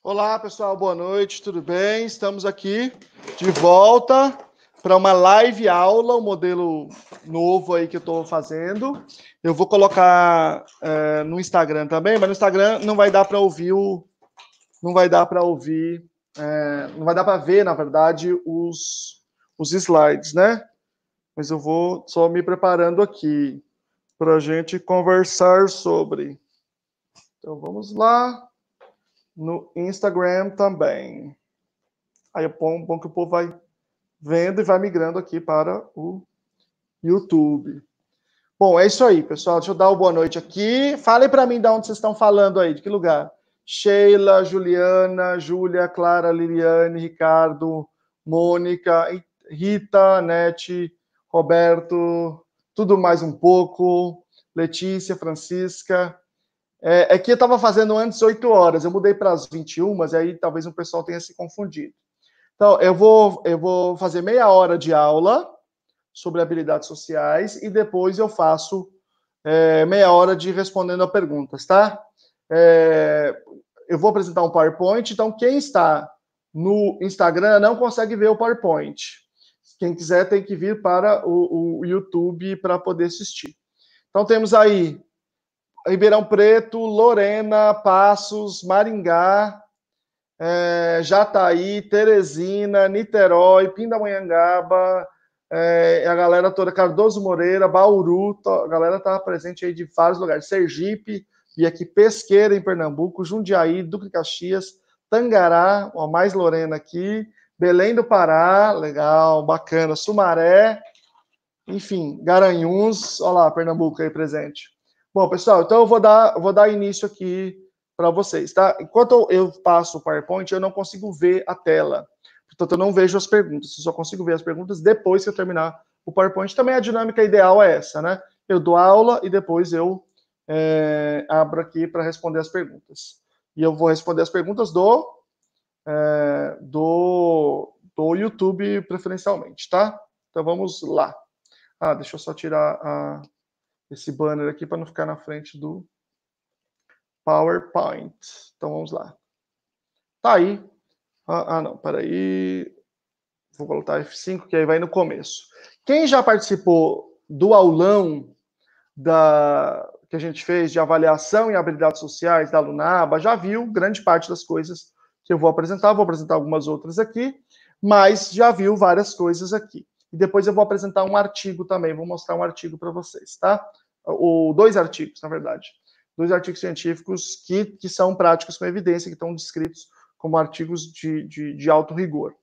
Olá, pessoal, boa noite, tudo bem? Estamos aqui de volta para uma live aula, um modelo novo aí que eu estou fazendo. Eu vou colocar no Instagram também, mas no Instagram não vai dar para ouvir não vai dar para ouvir, não vai dar para ver, na verdade, os slides, né? Mas eu vou só me preparando aqui para a gente conversar sobre. Então vamos lá. No Instagram também. Aí é bom que o povo vai vendo e vai migrando aqui para o YouTube. Bom, é isso aí, pessoal. Deixa eu dar uma boa noite aqui. Falem para mim de onde vocês estão falando aí, de que lugar. Sheila, Juliana, Júlia, Clara, Liliane, Ricardo, Mônica, Rita, Nete, Roberto, tudo mais um pouco, Letícia, Francisca. É que eu estava fazendo antes 8 horas, eu mudei para as 21, mas aí talvez o pessoal tenha se confundido. Então, eu vou fazer meia hora de aula sobre habilidades sociais e depois eu faço meia hora de respondendo a perguntas, tá? Eu vou apresentar um PowerPoint, então quem está no Instagram não consegue ver o PowerPoint. Quem quiser tem que vir para o YouTube para poder assistir. Então, temos aí Ribeirão Preto, Lorena, Passos, Maringá, Jataí, Teresina, Niterói, Pindamonhangaba, a galera toda, Cardoso Moreira, Bauru, a galera tá presente aí de vários lugares, Sergipe, e aqui Pesqueira, em Pernambuco, Jundiaí, Duque de Caxias, Tangará, ó, mais Lorena aqui, Belém do Pará, legal, bacana, Sumaré, enfim, Garanhuns, olha lá, Pernambuco aí presente. Bom, pessoal, então eu vou dar início aqui para vocês, tá? Enquanto eu passo o PowerPoint, eu não consigo ver a tela. Portanto, eu não vejo as perguntas. Eu só consigo ver as perguntas depois que eu terminar o PowerPoint. Também a dinâmica ideal é essa, né? Eu dou aula e depois eu abro aqui para responder as perguntas. E eu vou responder as perguntas do YouTube preferencialmente, tá? Então vamos lá. Deixa eu só tirar esse banner aqui para não ficar na frente do PowerPoint. Então vamos lá. Tá aí. Não, peraí. Vou colocar F5, que aí vai no começo. Quem já participou do aulão que a gente fez de avaliação em habilidades sociais da Lunaba, já viu grande parte das coisas que eu vou apresentar algumas outras aqui, mas já viu várias coisas aqui. E depois eu vou apresentar um artigo também, vou mostrar um artigo para vocês, tá? Ou 2 artigos, na verdade. 2 artigos científicos que são práticos com evidência, que estão descritos como artigos de alto rigor.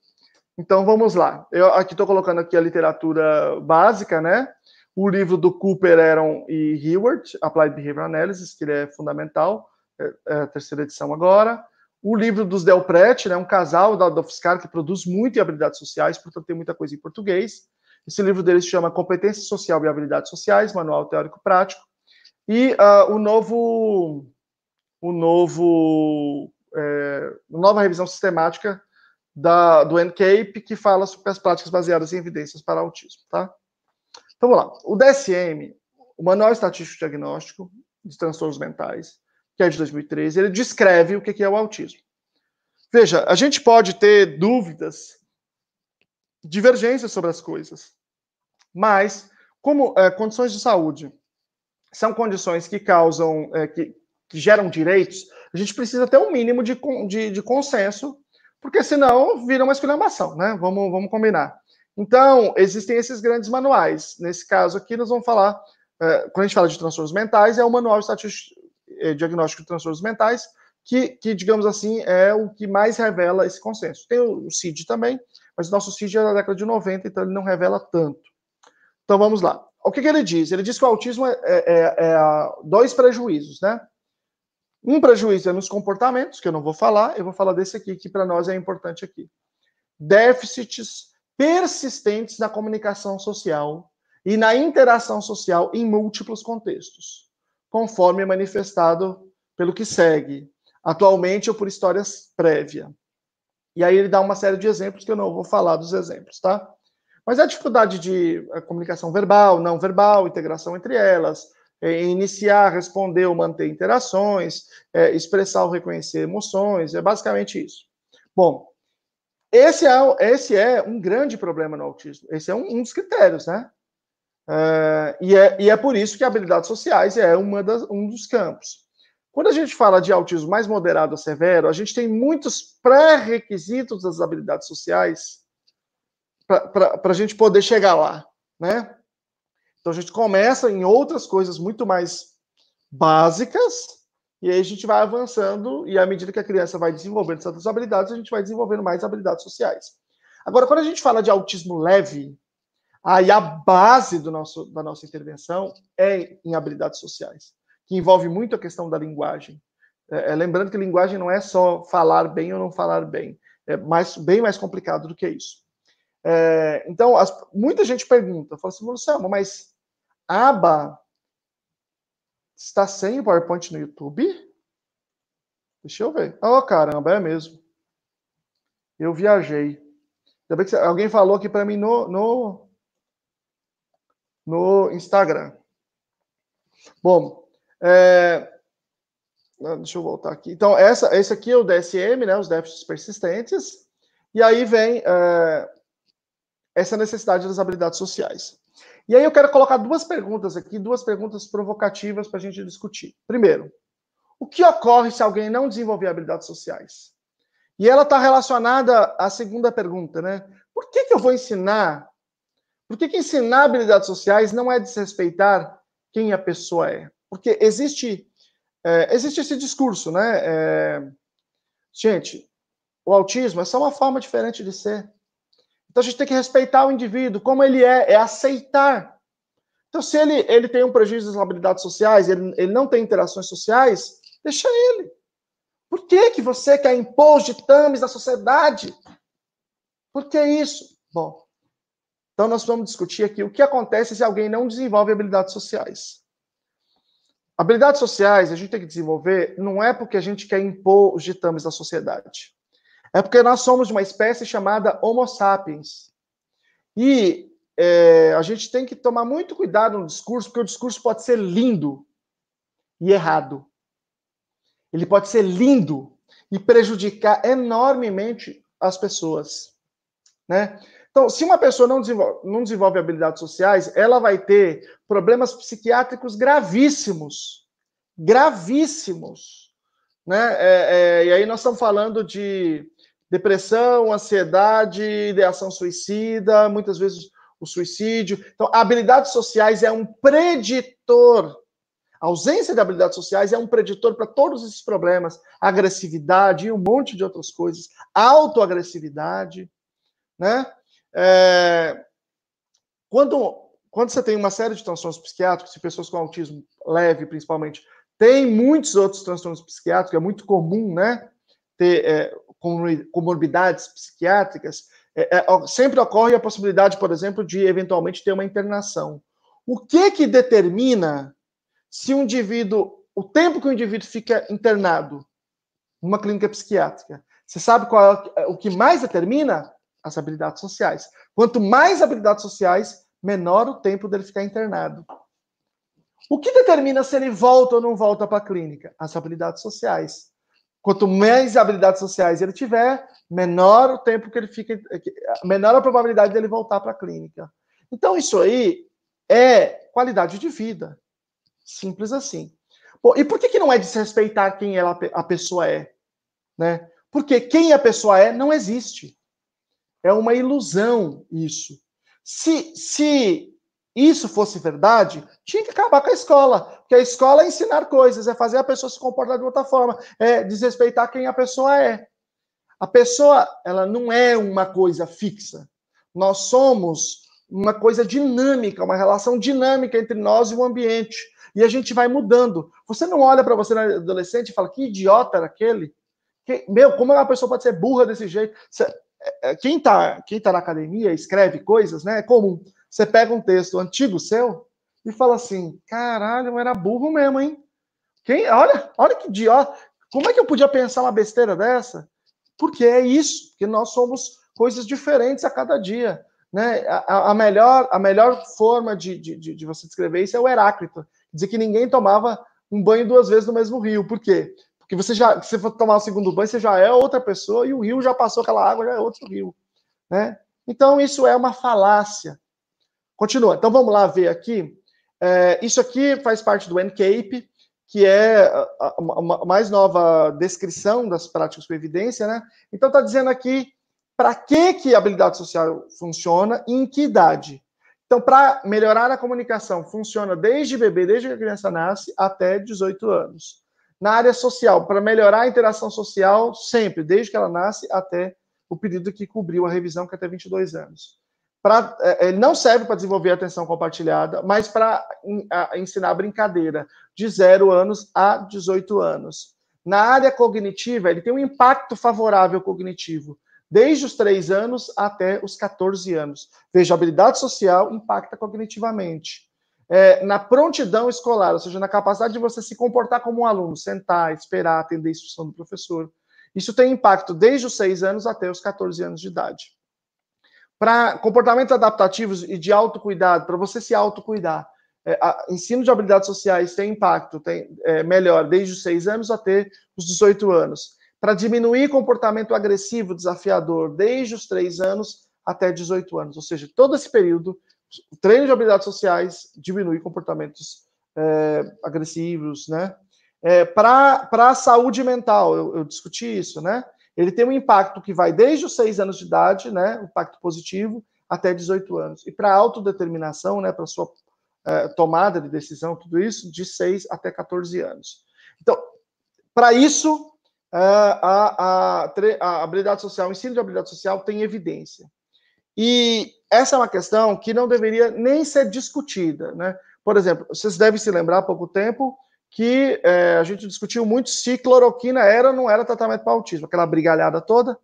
Então, vamos lá. Eu aqui estou colocando aqui a literatura básica, né? O livro do Cooper, Aron e Hewart, Applied Behavioral Analysis, que ele é fundamental, é a 3ª edição agora. O livro dos Delprete, né? Um casal da UFSCar que produz muito em habilidades sociais, portanto tem muita coisa em português. Esse livro deles se chama Competência Social e Habilidades Sociais, Manual Teórico Prático. E nova revisão sistemática do NCAPE, que fala sobre as práticas baseadas em evidências para autismo, tá? Então, vamos lá. O DSM, o Manual Estatístico Diagnóstico de Transtornos Mentais, que é de 2013, ele descreve o que é o autismo. Veja, a gente pode ter dúvidas, divergências sobre as coisas, mas como condições de saúde são condições que causam, que geram direitos, a gente precisa ter um mínimo de consenso, porque senão vira uma esculhambação, né? Vamos combinar. Então, existem esses grandes manuais. Nesse caso aqui, nós vamos falar, quando a gente fala de transtornos mentais, é o Manual Estatístico Diagnóstico de Transtornos Mentais, que, digamos assim, é o que mais revela esse consenso. Tem o CID também, mas o nosso CID é da década de 90, então ele não revela tanto. Então, vamos lá. O que ele diz? Ele diz que o autismo é 2 prejuízos, né? Um prejuízo é nos comportamentos, que eu não vou falar, eu vou falar desse aqui, que para nós é importante aqui. Déficits persistentes na comunicação social e na interação social em múltiplos contextos, conforme manifestado pelo que segue, atualmente ou por histórias prévias. E aí ele dá uma série de exemplos que eu não vou falar dos exemplos, tá? Mas a dificuldade de comunicação verbal, não verbal, integração entre elas, iniciar, responder ou manter interações, expressar ou reconhecer emoções, é basicamente isso. Bom, esse é um grande problema no autismo, esse é um dos critérios, né? E é por isso que habilidades sociais é um dos campos. Quando a gente fala de autismo mais moderado ou severo, a gente tem muitos pré-requisitos das habilidades sociais para a gente poder chegar lá, né? Então a gente começa em outras coisas muito mais básicas, e aí a gente vai avançando, e à medida que a criança vai desenvolvendo certas habilidades, a gente vai desenvolvendo mais habilidades sociais. Agora, quando a gente fala de autismo leve, aí a base da nossa intervenção é em habilidades sociais, que envolve muito a questão da linguagem. Lembrando que linguagem não é só falar bem ou não falar bem, é bem mais complicado do que isso. Então, muita gente pergunta, fala assim, Luciano, mas aba está sem o PowerPoint no YouTube? Deixa eu ver. Oh, caramba, é mesmo. Eu viajei. Ainda bem que alguém falou aqui para mim no Instagram. Bom, deixa eu voltar aqui. Então, esse aqui é o DSM, né, os déficits persistentes, e aí vem essa necessidade das habilidades sociais. E aí eu quero colocar duas perguntas aqui, duas perguntas provocativas para a gente discutir. Primeiro, o que ocorre se alguém não desenvolver habilidades sociais? E ela está relacionada à segunda pergunta, né? Por que eu vou ensinar? Por que ensinar habilidades sociais não é desrespeitar quem a pessoa é? Porque existe esse discurso, né? Gente, o autismo é só uma forma diferente de ser. Então a gente tem que respeitar o indivíduo, como ele é aceitar. Então, se ele tem um prejuízo das habilidades sociais, ele não tem interações sociais, deixa ele. Por que você quer impor os ditames da sociedade? Por que isso? Bom, então nós vamos discutir aqui o que acontece se alguém não desenvolve habilidades sociais. Habilidades sociais a gente tem que desenvolver não é porque a gente quer impor os ditames da sociedade. É porque nós somos uma espécie chamada Homo sapiens. E a gente tem que tomar muito cuidado no discurso, porque o discurso pode ser lindo e errado. Ele pode ser lindo e prejudicar enormemente as pessoas, né? Então, se uma pessoa não desenvolve habilidades sociais, ela vai ter problemas psiquiátricos gravíssimos. Gravíssimos, né? E aí nós estamos falando de depressão, ansiedade, ideação suicida, muitas vezes o suicídio. Então, habilidades sociais é um preditor. A ausência de habilidades sociais é um preditor para todos esses problemas. Agressividade e um monte de outras coisas. Autoagressividade, né? Quando você tem uma série de transtornos psiquiátricos, e pessoas com autismo leve, principalmente, tem muitos outros transtornos psiquiátricos, é muito comum, né? Ter comorbidades psiquiátricas, sempre ocorre a possibilidade, por exemplo, de eventualmente ter uma internação. O que determina se um indivíduo, o tempo que o indivíduo fica internado numa clínica psiquiátrica? Você sabe qual é o que mais determina? As habilidades sociais. Quanto mais habilidades sociais, menor o tempo dele ficar internado. O que determina se ele volta ou não volta para a clínica? As habilidades sociais. Quanto mais habilidades sociais ele tiver, menor o tempo que ele fica, menor a probabilidade dele voltar para a clínica. Então, isso aí é qualidade de vida. Simples assim. Bom, e por que não é desrespeitar quem a pessoa é? Né? Porque quem a pessoa é não existe. É uma ilusão isso. Se isso fosse verdade, tinha que acabar com a escola. Porque a escola é ensinar coisas, é fazer a pessoa se comportar de outra forma, é desrespeitar quem a pessoa é. A pessoa, ela não é uma coisa fixa. Nós somos uma coisa dinâmica, uma relação dinâmica entre nós e o ambiente. E a gente vai mudando. Você não olha para você na adolescente e fala, que idiota era aquele? Como uma pessoa pode ser burra desse jeito? Quem tá na academia escreve coisas, né? É comum. Você pega um texto antigo seu e fala assim, caralho, eu era burro mesmo, hein? Olha que idiota. Como é que eu podia pensar uma besteira dessa? Porque é isso, porque nós somos coisas diferentes a cada dia. Né? A melhor forma de você descrever isso é o Heráclito. Dizer que ninguém tomava um banho 2 vezes no mesmo rio. Por quê? Porque se você for tomar o segundo banho, você já é outra pessoa e o rio já passou aquela água, já é outro rio, né? Então, isso é uma falácia. Continua. Então, vamos lá ver aqui. Isso aqui faz parte do NCAPE, que é a mais nova descrição das práticas com evidência, né? Então, está dizendo aqui para que a habilidade social funciona e em que idade. Então, para melhorar a comunicação, funciona desde bebê, desde que a criança nasce, até 18 anos. Na área social, para melhorar a interação social, sempre, desde que ela nasce até o período que cobriu a revisão, que é até 22 anos. Ele não serve para desenvolver a atenção compartilhada, mas para ensinar brincadeira, de 0 anos a 18 anos. Na área cognitiva, ele tem um impacto favorável cognitivo, desde os 3 anos até os 14 anos. Veja, a habilidade social impacta cognitivamente. Na prontidão escolar, ou seja, na capacidade de você se comportar como um aluno, sentar, esperar, atender a instrução do professor. Isso tem impacto desde os 6 anos até os 14 anos de idade. Para comportamentos adaptativos e de autocuidado, para você se autocuidar, ensino de habilidades sociais tem impacto, melhor, desde os 6 anos até os 18 anos. Para diminuir comportamento agressivo, desafiador, desde os 3 anos até 18 anos. Ou seja, todo esse período, o treino de habilidades sociais diminui comportamentos agressivos, né? Para a saúde mental, eu discuti isso, né? Ele tem um impacto que vai desde os 6 anos de idade, né, um impacto positivo, até 18 anos. E para a autodeterminação, né, para a sua tomada de decisão, tudo isso, de 6 até 14 anos. Então, para isso, a habilidade social, o ensino de habilidade social tem evidência. E essa é uma questão que não deveria nem ser discutida, né? Por exemplo, vocês devem se lembrar há pouco tempo que a gente discutiu muito se cloroquina era ou não era tratamento para autismo, aquela brigalhada toda.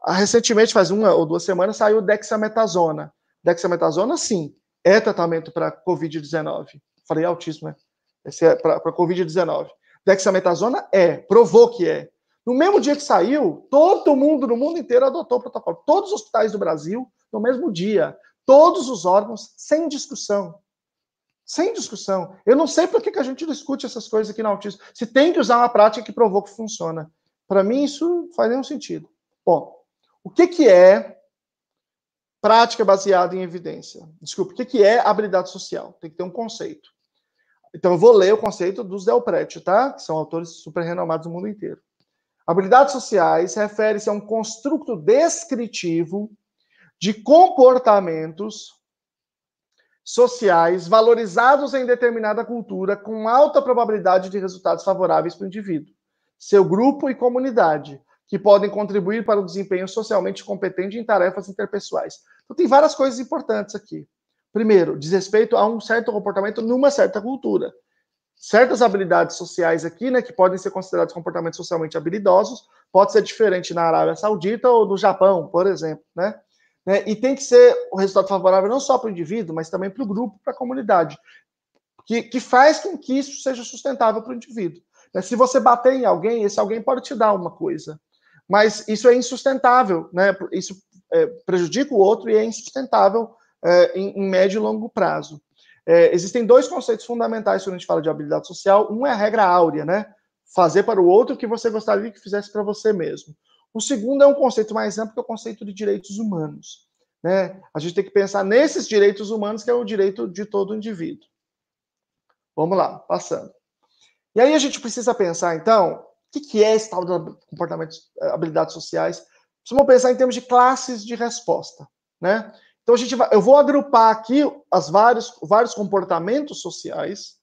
Recentemente, faz 1 ou 2 semanas, saiu dexametasona. Dexametasona, sim, é tratamento para Covid-19. Falei autismo, né? Esse é para Covid-19. Dexametasona provou que é. No mesmo dia que saiu, todo mundo no mundo inteiro adotou o protocolo. Todos os hospitais do Brasil, no mesmo dia. Todos os órgãos, sem discussão. Sem discussão. Eu não sei por que a gente discute essas coisas aqui no autismo. Se tem que usar uma prática que provou que funciona. Para mim, isso não faz nenhum sentido. Bom, o que é prática baseada em evidência? Desculpa, o que é habilidade social? Tem que ter um conceito. Então, eu vou ler o conceito dos Delprete, tá? Que são autores super renomados no mundo inteiro. Habilidades sociais refere-se a um construto descritivo de comportamentos sociais valorizados em determinada cultura com alta probabilidade de resultados favoráveis para o indivíduo, seu grupo e comunidade, que podem contribuir para o desempenho socialmente competente em tarefas interpessoais. Então, tem várias coisas importantes aqui. Primeiro, diz respeito a um certo comportamento numa certa cultura. Certas habilidades sociais aqui, né, que podem ser considerados comportamentos socialmente habilidosos, pode ser diferente na Arábia Saudita ou no Japão, por exemplo, né? E tem que ser o resultado favorável não só para o indivíduo, mas também para o grupo, para a comunidade, que faz com que isso seja sustentável para o indivíduo. Se você bater em alguém, esse alguém pode te dar uma coisa, mas isso é insustentável, né? Isso prejudica o outro e é insustentável em médio e longo prazo. Existem 2 conceitos fundamentais quando a gente fala de habilidade social. Um é a regra áurea, né? Fazer para o outro o que você gostaria que fizesse para você mesmo. O segundo é um conceito mais amplo, que é o conceito de direitos humanos, né? A gente tem que pensar nesses direitos humanos, que é o direito de todo indivíduo. Vamos lá, passando. E aí a gente precisa pensar, então, o que é esse tal de comportamentos, habilidades sociais? Precisamos pensar em termos de classes de resposta, né? Então, eu vou agrupar aqui vários comportamentos sociais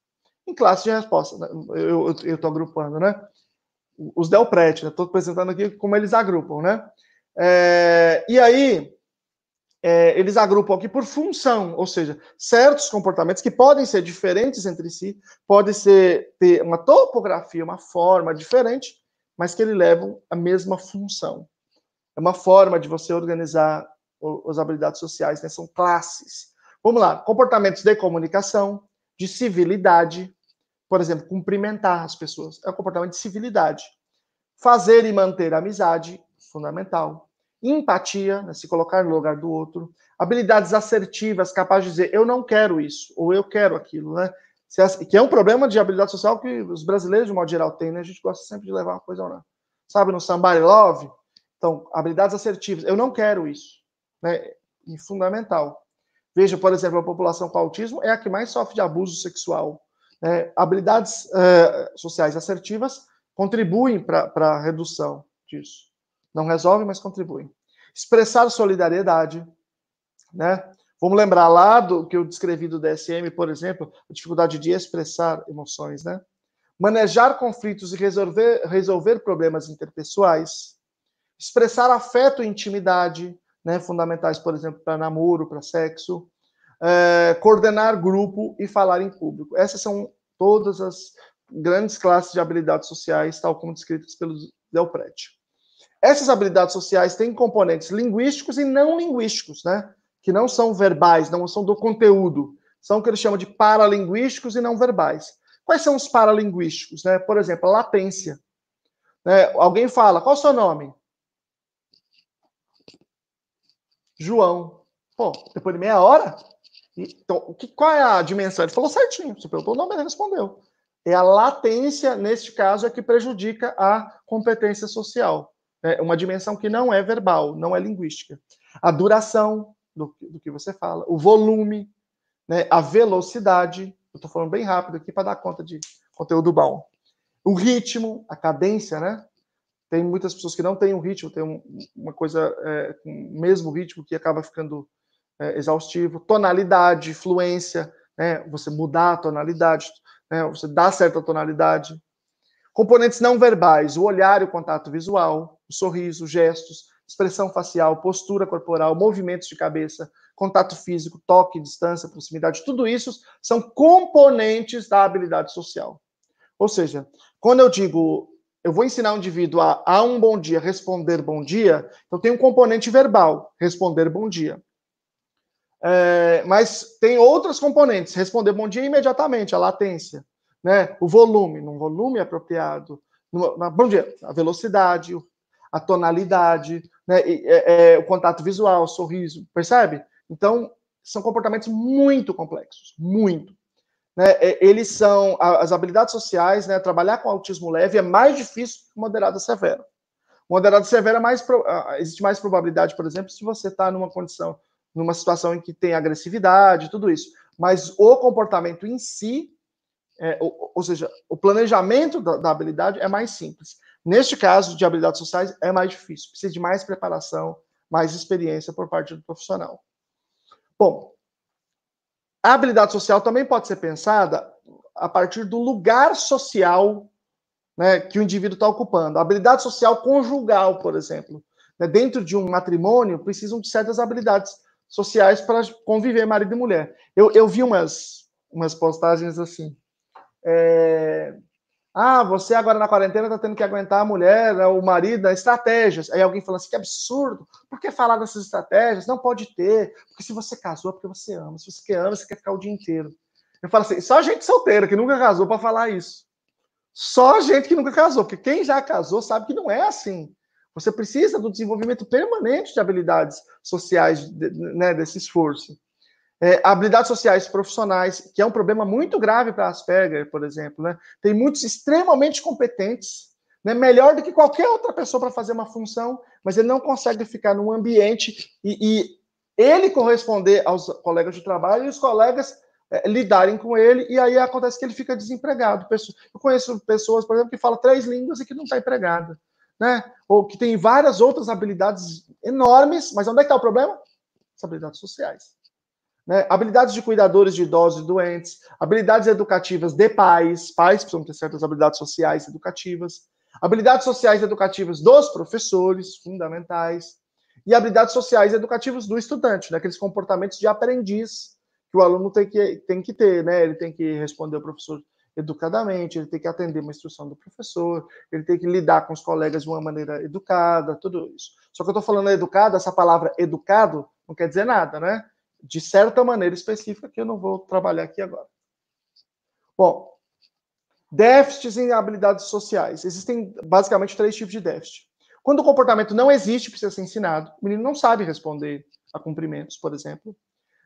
em classes de resposta. Né? Eu estou agrupando, né? Os Delprete, né? Estou apresentando aqui como eles agrupam, né? E aí, eles agrupam aqui por função, ou seja, certos comportamentos que podem ser diferentes entre si, podem ter uma topografia, uma forma diferente, mas que eles levam a mesma função. É uma forma de você organizar as habilidades sociais, né? São classes. Vamos lá, comportamentos de comunicação, de civilidade, por exemplo, cumprimentar as pessoas, é um comportamento de civilidade. Fazer e manter a amizade, fundamental. Empatia, né? Se colocar no lugar do outro. Habilidades assertivas, capazes de dizer, eu não quero isso, ou eu quero aquilo, né? Que é um problema de habilidade social que os brasileiros, de modo geral, têm, né? A gente gosta sempre de levar uma coisa ou não. Sabe, no Somebody Love? Então, habilidades assertivas. Eu não quero isso. Né? E fundamental. Veja, por exemplo, a população com autismo é a que mais sofre de abuso sexual. Né? Habilidades sociais assertivas contribuem para a redução disso. Não resolvem, mas contribuem. Expressar solidariedade, né? Vamos lembrar lá do que eu descrevi do DSM, por exemplo, a dificuldade de expressar emoções, né? Manejar conflitos e resolver problemas interpessoais. Expressar afeto e intimidade, né? Fundamentais, por exemplo, para namoro, para sexo. Coordenar grupo e falar em público. Essas são todas as grandes classes de habilidades sociais, tal como descritas pelo Delprete. Essas habilidades sociais têm componentes linguísticos e não linguísticos, né? Que não são verbais, não são do conteúdo. São o que eles chamam de paralinguísticos e não verbais. Quais são os paralinguísticos? Né? Por exemplo, a latência. Né? Alguém fala, qual é o seu nome? João. Pô, depois de meia hora? Então, qual é a dimensão? Ele falou certinho. Você perguntou o nome, ele respondeu. É a latência, neste caso, é que prejudica a competência social. É uma dimensão que não é verbal, não é linguística. A duração do que você fala, o volume, né, a velocidade. Eu estou falando bem rápido aqui para dar conta de conteúdo bom. O ritmo, a cadência, né? Tem muitas pessoas que não têm um ritmo, tem uma coisa com o mesmo ritmo que acaba ficando exaustivo. Tonalidade, fluência, né? Você mudar a tonalidade, né? Você dá certa tonalidade. Componentes não verbais, o olhar e o contato visual, o sorriso, gestos, expressão facial, postura corporal, movimentos de cabeça, contato físico, toque, distância, proximidade, tudo isso são componentes da habilidade social. Ou seja, quando eu digo, eu vou ensinar um indivíduo a um bom dia, responder bom dia, então tem um componente verbal, responder bom dia. Mas tem outros componentes, responder bom dia imediatamente, a latência. Né? O volume, num volume apropriado, bom dia, a velocidade, a tonalidade, né? O contato visual, o sorriso, percebe? Então, são comportamentos muito complexos, muito. Né? Eles são, as habilidades sociais, né? Trabalhar com autismo leve é mais difícil que moderado severo. Moderado severo existe mais probabilidade, por exemplo, se você está numa situação em que tem agressividade, tudo isso. Mas o comportamento em si, ou seja, o planejamento da habilidade é mais simples. Neste caso, de habilidades sociais, é mais difícil. Precisa de mais preparação, mais experiência por parte do profissional. Bom, a habilidade social também pode ser pensada a partir do lugar social, né, que o indivíduo está ocupando. A habilidade social conjugal, por exemplo. Né, dentro de um matrimônio, precisam de certas habilidades sociais para conviver marido e mulher. Eu vi umas postagens assim. Você agora na quarentena está tendo que aguentar a mulher, o marido, estratégias. Aí alguém fala assim, que absurdo. Por que falar dessas estratégias? Não pode ter. Porque se você casou, é porque você ama. Se você ama, você quer ficar o dia inteiro. Eu falo assim, só gente solteira que nunca casou para falar isso. Só gente que nunca casou, porque quem já casou sabe que não é assim. Você precisa do desenvolvimento permanente de habilidades sociais, né, desse esforço. Habilidades sociais profissionais, que é um problema muito grave para Asperger, por exemplo. Né? Tem muitos extremamente competentes, né, melhor do que qualquer outra pessoa para fazer uma função, mas ele não consegue ficar num ambiente e ele corresponder aos colegas de trabalho e os colegas lidarem com ele, e aí acontece que ele fica desempregado. Eu conheço pessoas, por exemplo, que falam 3 línguas e que não está empregada, né? Ou que tem várias outras habilidades enormes, mas onde é que está o problema? As habilidades sociais. Né? Habilidades de cuidadores de idosos e doentes, habilidades educativas de pais precisam ter certas habilidades sociais educativas, habilidades sociais educativas dos professores, fundamentais, e habilidades sociais educativas do estudante, né? Aqueles comportamentos de aprendiz que o aluno tem que ter, né? Ele tem que responder ao professor educadamente, ele tem que atender uma instrução do professor, ele tem que lidar com os colegas de uma maneira educada, tudo isso. Só que eu estou falando educado, essa palavra educado não quer dizer nada, né? De certa maneira específica que eu não vou trabalhar aqui agora. Bom, déficits em habilidades sociais. Existem basicamente 3 tipos de déficit. Quando o comportamento não existe, precisa ser ensinado. O menino não sabe responder a cumprimentos, por exemplo.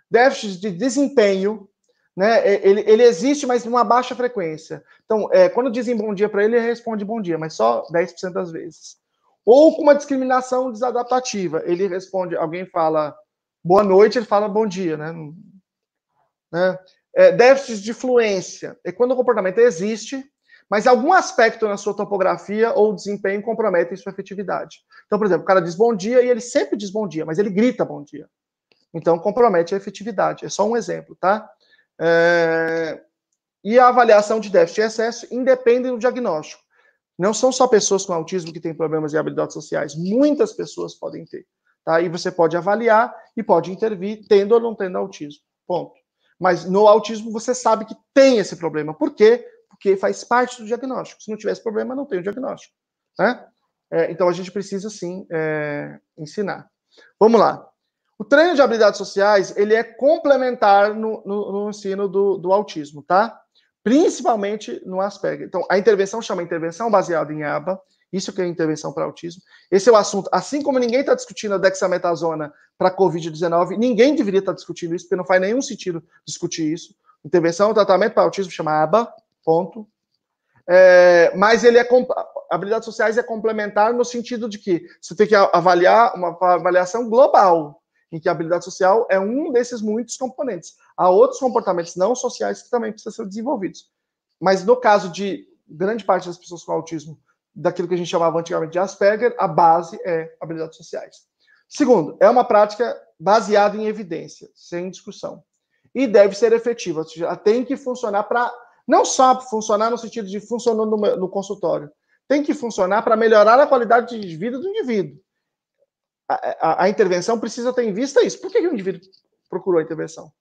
Déficits de desempenho. né? Ele existe, mas numa baixa frequência. Então, quando dizem bom dia para ele, ele responde bom dia, mas só 10% das vezes. Ou com uma discriminação desadaptativa. Ele responde, alguém fala boa noite, ele fala bom dia, né? Déficit de fluência. É quando o comportamento existe, mas algum aspecto na sua topografia ou desempenho compromete sua efetividade. Então, por exemplo, o cara diz bom dia e ele sempre diz bom dia, mas ele grita bom dia. Então, compromete a efetividade. É só um exemplo, tá? E a avaliação de déficit e excesso independe do diagnóstico. Não são só pessoas com autismo que têm problemas de habilidades sociais. Muitas pessoas podem ter. Tá? E você pode avaliar e pode intervir, tendo ou não tendo autismo. Ponto. Mas no autismo você sabe que tem esse problema. Por quê? Porque faz parte do diagnóstico. Se não tivesse problema, não tem o diagnóstico. Né? Então a gente precisa, sim, ensinar. Vamos lá. O treino de habilidades sociais, ele é complementar no ensino do autismo, tá? Principalmente no Asperger. Então, a intervenção chama intervenção baseada em ABA, isso que é intervenção para autismo. Esse é o assunto. Assim como ninguém está discutindo a dexametasona para Covid-19, ninguém deveria estar discutindo isso, porque não faz nenhum sentido discutir isso. Intervenção, tratamento para autismo chama ABA, ponto. Mas ele habilidades sociais é complementar no sentido de que você tem que avaliar uma avaliação global, em que a habilidade social é um desses muitos componentes. Há outros comportamentos não sociais que também precisam ser desenvolvidos. Mas no caso de grande parte das pessoas com autismo, daquilo que a gente chamava antigamente de Asperger, a base é habilidades sociais. Segundo, é uma prática baseada em evidência, sem discussão. E deve ser efetiva, ou seja, ela tem que funcionar para... Não só funcionar no sentido de funcionar no consultório, tem que funcionar para melhorar a qualidade de vida do indivíduo. A intervenção precisa ter em vista isso. Por que o indivíduo procurou a intervenção?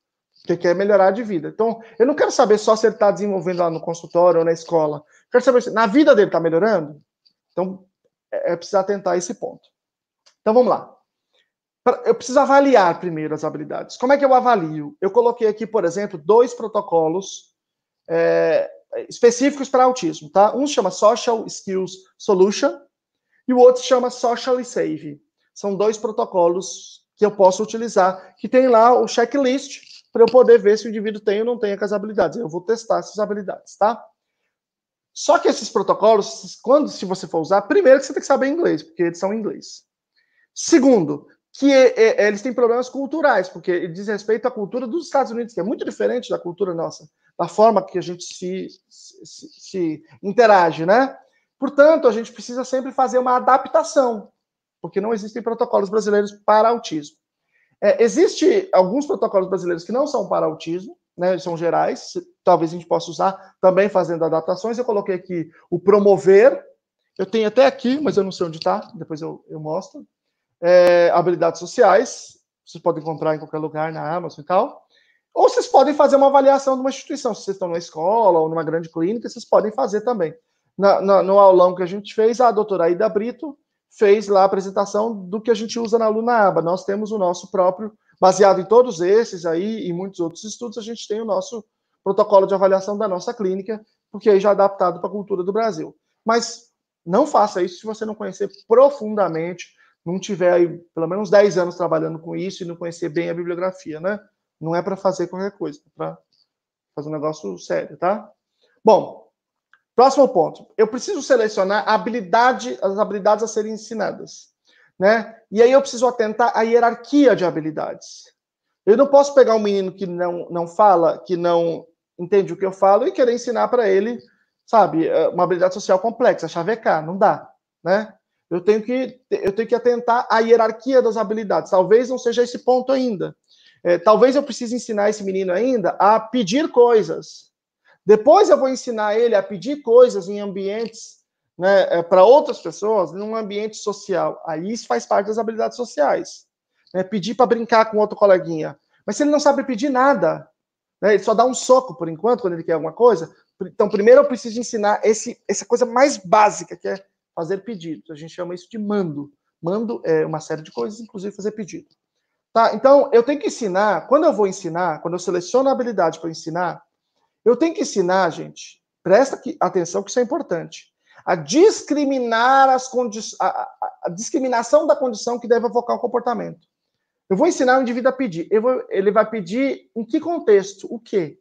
Porque quer melhorar de vida. Então, eu não quero saber só se ele está desenvolvendo lá no consultório ou na escola. Eu quero saber se na vida dele está melhorando. Então, precisa atentar a esse ponto. Então, vamos lá. Eu preciso avaliar primeiro as habilidades. Como é que eu avalio? Eu coloquei aqui, por exemplo, 2 protocolos específicos para autismo, tá? Um chama Social Skills Solution e o outro chama Socially Save. São 2 protocolos que eu posso utilizar, que tem lá o checklist para eu poder ver se o indivíduo tem ou não tem as habilidades. Eu vou testar essas habilidades, tá? Só que esses protocolos, se você for usar, primeiro que você tem que saber inglês, porque eles são em inglês. Segundo, que eles têm problemas culturais, porque diz respeito à cultura dos Estados Unidos, que é muito diferente da cultura nossa, da forma que a gente se interage, né? Portanto, a gente precisa sempre fazer uma adaptação, porque não existem protocolos brasileiros para autismo. Existem alguns protocolos brasileiros que não são para autismo, né, são gerais, talvez a gente possa usar também fazendo adaptações. Eu coloquei aqui o promover, eu tenho até aqui, mas eu não sei onde está, depois eu mostro. Habilidades sociais, vocês podem comprar em qualquer lugar, na Amazon e tal. Ou vocês podem fazer uma avaliação de uma instituição, se vocês estão numa escola ou numa grande clínica, vocês podem fazer também. No aulão que a gente fez, a doutora Aida Brito fez lá a apresentação do que a gente usa na Lunaba. Nós temos o nosso próprio, baseado em todos esses aí e muitos outros estudos, a gente tem o nosso protocolo de avaliação da nossa clínica, porque aí já é adaptado para a cultura do Brasil. Mas não faça isso se você não conhecer profundamente, não tiver aí pelo menos 10 anos trabalhando com isso e não conhecer bem a bibliografia, né? Não é para fazer qualquer coisa, é para fazer um negócio sério, tá? Bom, próximo ponto. Eu preciso selecionar as habilidades a serem ensinadas, né? E aí eu preciso atentar à hierarquia de habilidades. Eu não posso pegar um menino que não fala, que não entende o que eu falo e querer ensinar para ele, sabe, uma habilidade social complexa, chavecar, não dá, né? Eu tenho que atentar à hierarquia das habilidades. Talvez não seja esse ponto ainda. Talvez eu precise ensinar esse menino ainda a pedir coisas. Depois eu vou ensinar ele a pedir coisas em ambientes, né, para outras pessoas, num ambiente social. Aí isso faz parte das habilidades sociais. Pedir para brincar com outro coleguinha. Mas se ele não sabe pedir nada, né, ele só dá um soco por enquanto, quando ele quer alguma coisa. Então, primeiro eu preciso ensinar essa coisa mais básica, que é fazer pedidos. A gente chama isso de mando. Mando é uma série de coisas, inclusive fazer pedido. Tá? Então, eu tenho que ensinar, quando eu seleciono a habilidade para ensinar, eu tenho que ensinar, gente, presta atenção que isso é importante, a discriminar a discriminação da condição que deve avocar o comportamento. Eu vou ensinar o indivíduo a pedir. Ele vai pedir em que contexto? O quê?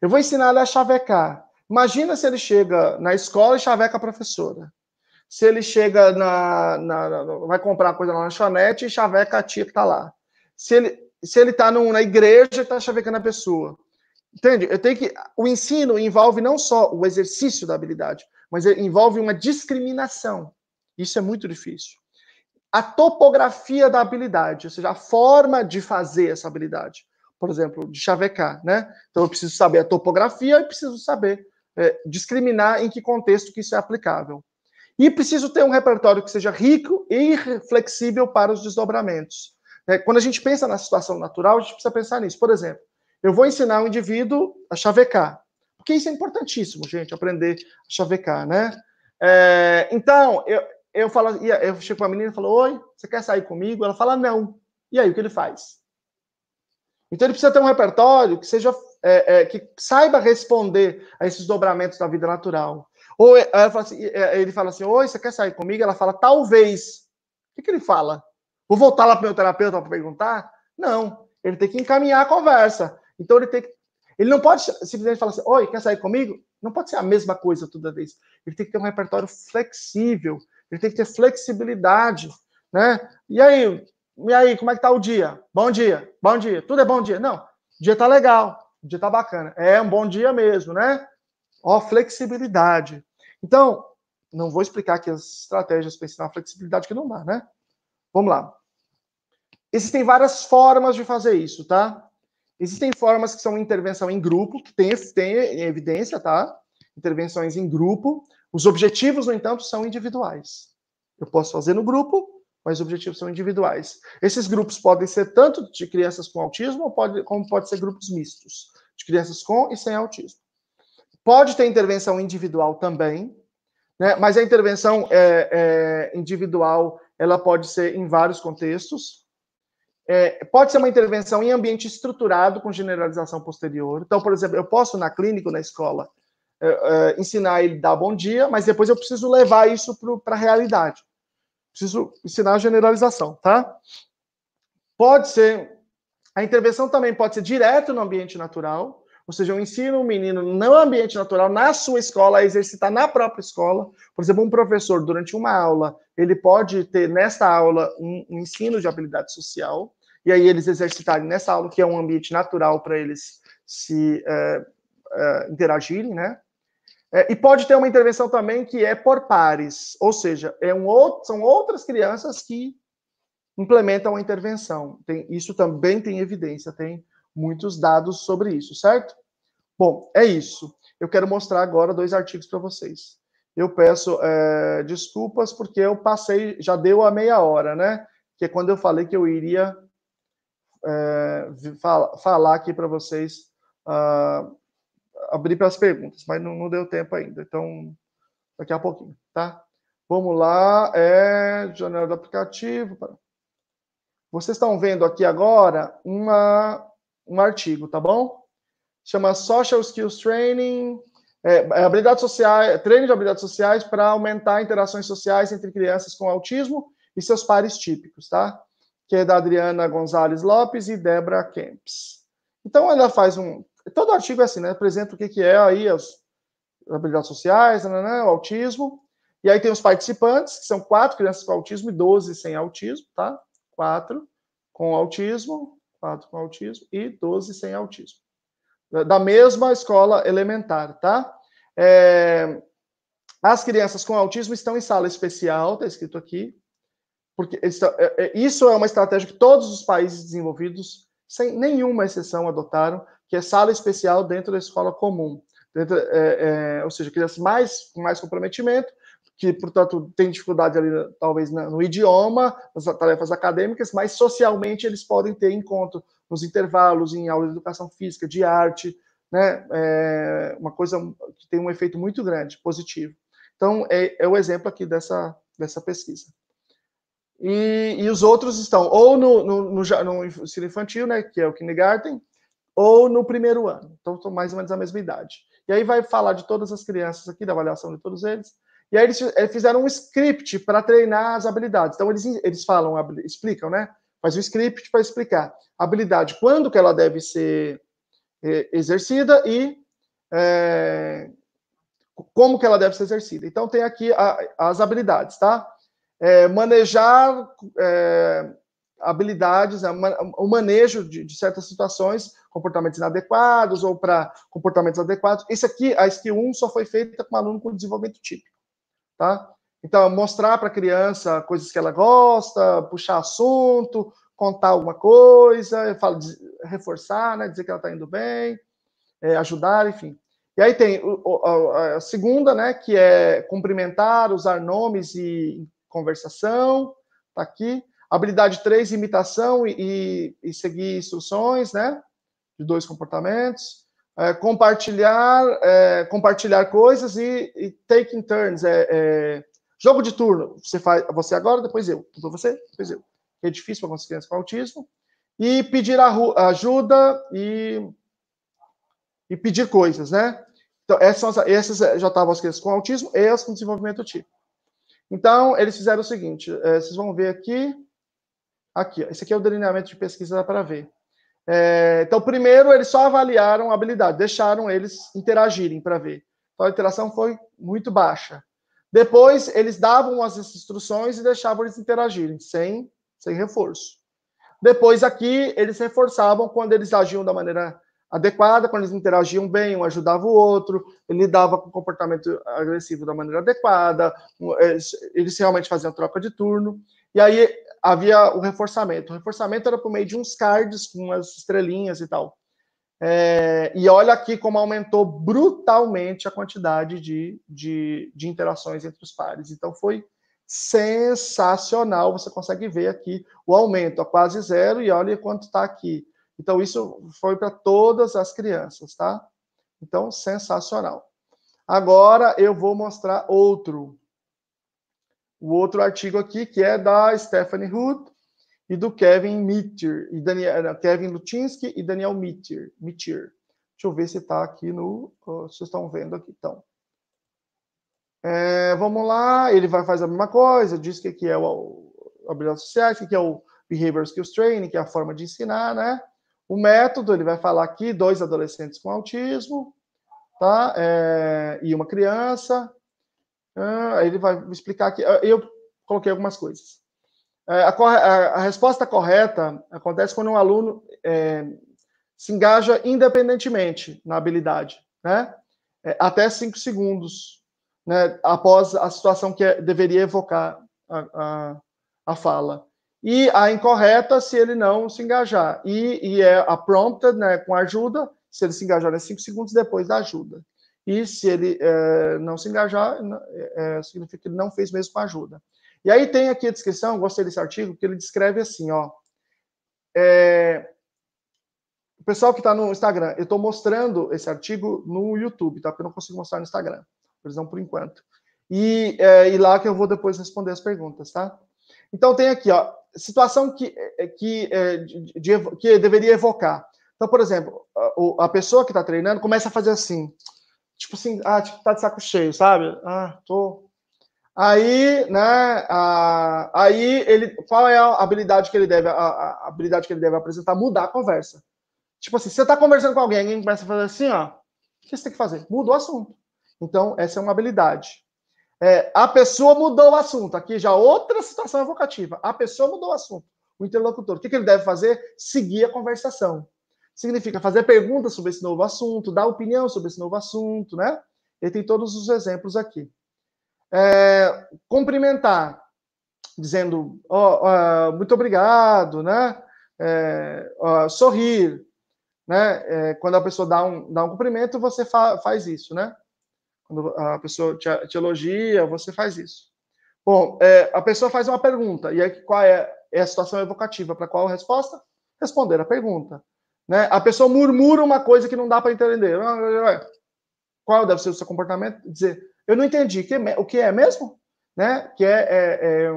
Eu vou ensinar ele a chavecar. Imagina se ele chega na escola e chaveca a professora. Se ele chega vai comprar coisa na lanchonete e chaveca a tia que está lá. Se ele está na igreja e está chavecando a pessoa. Entende? O ensino envolve não só o exercício da habilidade, mas envolve uma discriminação. Isso é muito difícil. A topografia da habilidade, ou seja, a forma de fazer essa habilidade. Por exemplo, de chavecar, né? Então eu preciso saber a topografia e preciso saber discriminar em que contexto que isso é aplicável. E preciso ter um repertório que seja rico e flexível para os desdobramentos. Quando a gente pensa na situação natural, a gente precisa pensar nisso. Por exemplo, eu vou ensinar um indivíduo a chavecar. Porque isso é importantíssimo, gente, aprender a chavecar, né? Então, eu chego para a menina e falo, oi, você quer sair comigo? Ela fala, não. E aí, o que ele faz? Então, ele precisa ter um repertório que seja que saiba responder a esses dobramentos da vida natural. Ou ele fala assim, oi, você quer sair comigo? Ela fala, talvez. O que ele fala? Vou voltar lá para o meu terapeuta para perguntar? Não. Ele tem que encaminhar a conversa. Então, ele não pode simplesmente falar assim, oi, quer sair comigo? Não pode ser a mesma coisa toda vez. Ele tem que ter um repertório flexível. Ele tem que ter flexibilidade, né? E aí, como é que tá o dia? Bom dia, bom dia. Tudo é bom dia? Não, o dia tá legal, o dia tá bacana. É um bom dia mesmo, né? Ó, flexibilidade. Então, não vou explicar aqui as estratégias para ensinar a flexibilidade que não dá, né? Vamos lá. Existem várias formas de fazer isso, tá? Existem formas que são intervenção em grupo, que tem evidência, tá? Intervenções em grupo. Os objetivos, no entanto, são individuais. Eu posso fazer no grupo, mas os objetivos são individuais. Esses grupos podem ser tanto de crianças com autismo, como pode ser grupos mistos, de crianças com e sem autismo. Pode ter intervenção individual também, né? Mas a intervenção individual, ela pode ser em vários contextos. Pode ser uma intervenção em ambiente estruturado com generalização posterior. Então, por exemplo, eu posso na clínica ou na escola ensinar ele a dar bom dia, mas depois eu preciso levar isso para a realidade. Preciso ensinar a generalização, tá? A intervenção também pode ser direto no ambiente natural, ou seja, eu ensino o menino no ambiente natural, na sua escola, a exercitar na própria escola. Por exemplo, um professor, durante uma aula, ele pode ter, nesta aula, um ensino de habilidade social, e aí eles exercitarem nessa aula, que é um ambiente natural para eles se interagirem, né? E pode ter uma intervenção também que é por pares, ou seja, são outras crianças que implementam a intervenção. Isso também tem evidência, tem muitos dados sobre isso, certo? Bom, é isso. Eu quero mostrar agora 2 artigos para vocês. Eu peço desculpas porque eu passei, já deu a meia hora, né? Que é quando eu falei que eu iria falar aqui para vocês, abrir para as perguntas, mas não deu tempo ainda. Então, daqui a pouquinho, tá? Vamos lá, janela do aplicativo. Vocês estão vendo aqui agora um artigo, tá bom? Chama Social Skills Training, habilidades sociais, treino de habilidades sociais para aumentar interações sociais entre crianças com autismo e seus pares típicos, tá? Que é da Adriana Gonzalez Lopes e Débora Kempis. Então, ela faz todo artigo é assim, né? Apresenta o que é aí as habilidades sociais, né? O autismo. E aí tem os participantes, que são 4 crianças com autismo e 12 sem autismo, tá? 4 com autismo e 12 sem autismo. Da mesma escola elementar, tá? As crianças com autismo estão em sala especial, está escrito aqui, porque isso é uma estratégia que todos os países desenvolvidos, sem nenhuma exceção, adotaram, que é sala especial dentro da escola comum. Ou seja, crianças com mais comprometimento, que, portanto, tem dificuldade ali, talvez, no idioma, nas tarefas acadêmicas, mas socialmente eles podem ter encontro nos intervalos, em aula de educação física, de arte, né? Uma coisa que tem um efeito muito grande, positivo. Então, é o exemplo aqui dessa pesquisa. E os outros estão ou no ensino infantil, né, que é o kindergarten, ou no primeiro ano. Então, são mais ou menos a mesma idade. E aí vai falar de todas as crianças aqui, da avaliação de todos eles. E aí eles fizeram um script para treinar as habilidades. Então, eles explicam, né? Faz um script para explicar a habilidade, quando que ela deve ser exercida e como que ela deve ser exercida. Então, tem aqui as habilidades, tá? Manejar habilidades, o manejo de certas situações, comportamentos inadequados ou para comportamentos adequados. Isso aqui, a skill 1 só foi feita com aluno com desenvolvimento típico, tá? Então, mostrar para a criança coisas que ela gosta, puxar assunto, contar alguma coisa, reforçar, né, dizer que ela está indo bem, ajudar, enfim. E aí tem a segunda, né, que é cumprimentar, usar nomes e conversação, tá aqui. Habilidade 3, imitação e seguir instruções, né, de 2 comportamentos. Compartilhar coisas e taking turns, jogo de turno. Você agora, depois eu. Depois você, depois eu. É difícil para algumas crianças com autismo. E pedir ajuda e pedir coisas, né? Então, essas já estavam as crianças com autismo e as com desenvolvimento típico. Então, eles fizeram o seguinte, vocês vão ver aqui, esse aqui é o delineamento de pesquisa, dá para ver. Então, primeiro, eles só avaliaram a habilidade, deixaram eles interagirem para ver. Então, a interação foi muito baixa. Depois, eles davam as instruções e deixavam eles interagirem, sem reforço. Depois, aqui, eles reforçavam quando eles agiam da maneira adequada, quando eles interagiam bem, um ajudava o outro, ele lidava com o comportamento agressivo da maneira adequada, eles realmente faziam troca de turno, e aí havia o reforçamento. O reforçamento era por meio de uns cards com umas estrelinhas e tal. E olha aqui como aumentou brutalmente a quantidade de interações entre os pares. Então, foi sensacional. Você consegue ver aqui o aumento a quase zero e olha quanto está aqui. Então, isso foi para todas as crianças, tá? Então, sensacional. Agora, eu vou mostrar o outro artigo aqui, que é da Stephanie Hood e do Kevin Mitchell, Kevin Lutinsky e Daniel Mitchell. Deixa eu ver se está aqui vocês estão vendo aqui, então. Vamos lá, ele faz a mesma coisa, diz que aqui é o habilidades sociais, que é o Behavioral Skills Training, que é a forma de ensinar, né? O método, ele vai falar aqui, 2 adolescentes com autismo, tá? E uma criança. Ele vai explicar aqui. Eu coloquei algumas coisas. A resposta correta acontece quando um aluno se engaja independentemente na habilidade, né? Até 5 segundos, né? Após a situação que deveria evocar a fala. E a incorreta se ele não se engajar. E a prompted, né, com ajuda, se ele se engajar em 5 segundos depois da ajuda. E se ele não se engajar, significa que ele não fez mesmo com a ajuda. E aí tem aqui a descrição, gostei desse artigo, que ele descreve assim, ó. O pessoal que está no Instagram, eu estou mostrando esse artigo no YouTube, tá? Porque eu não consigo mostrar no Instagram, por enquanto. E lá que eu vou depois responder as perguntas, tá? Então tem aqui, ó, situação que deveria evocar. Então, por exemplo, a pessoa que está treinando começa a fazer assim, tipo assim, tipo, tá de saco cheio, sabe? Tô. Aí, né? Qual é a habilidade que ele deve, a habilidade que ele deve apresentar? Mudar a conversa. Tipo assim, você está conversando com alguém começa a fazer assim, ó, o que você tem que fazer? Muda o assunto. Então, essa é uma habilidade. A pessoa mudou o assunto. Aqui já outra situação evocativa. A pessoa mudou o assunto. O interlocutor. O que ele deve fazer? Seguir a conversação. Significa fazer perguntas sobre esse novo assunto, dar opinião sobre esse novo assunto, né? Ele tem todos os exemplos aqui. Cumprimentar, dizendo muito obrigado, né? Sorrir, né? Quando a pessoa dá um cumprimento, você faz isso, né? Quando a pessoa te elogia, você faz isso. Bom, a pessoa faz uma pergunta, e aí qual é a situação evocativa? Para qual a resposta? Responder a pergunta. Né? A pessoa murmura uma coisa que não dá para entender. Qual deve ser o seu comportamento? Dizer, eu não entendi, o que é mesmo? Né? Que é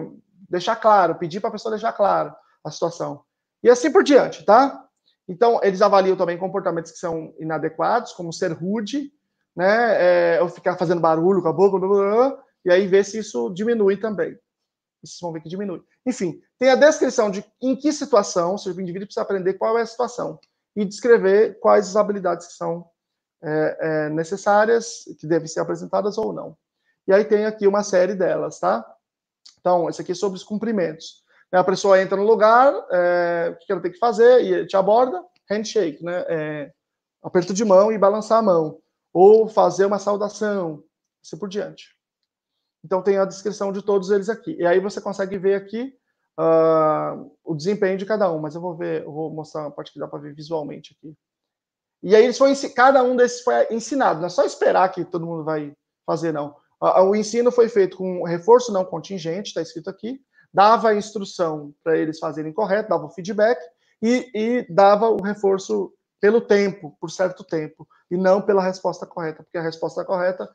deixar claro, pedir para a pessoa deixar claro a situação. E assim por diante, tá? Então, eles avaliam também comportamentos que são inadequados, como ser rude, né? Ou ficar fazendo barulho com a boca, e aí ver se isso diminui também. Vocês vão ver que diminui. Enfim, tem a descrição de em que situação, o indivíduo precisa aprender qual é a situação e descrever quais as habilidades que são necessárias, que devem ser apresentadas ou não. E aí tem aqui uma série delas, tá? Então, esse aqui é sobre os cumprimentos. A pessoa entra no lugar, o que ela tem que fazer? E te aborda, handshake, né? Aperto de mão e balançar a mão. Ou fazer uma saudação, assim por diante. Então, tem a descrição de todos eles aqui. E aí você consegue ver aqui o desempenho de cada um. Mas eu vou mostrar uma parte que dá para ver visualmente aqui. E aí cada um desses foi ensinado. Não é só esperar que todo mundo vai fazer, não. O ensino foi feito com reforço não contingente, está escrito aqui. Dava a instrução para eles fazerem correto, dava o feedback e dava o reforço pelo tempo, por certo tempo, e não pela resposta correta, porque a resposta correta,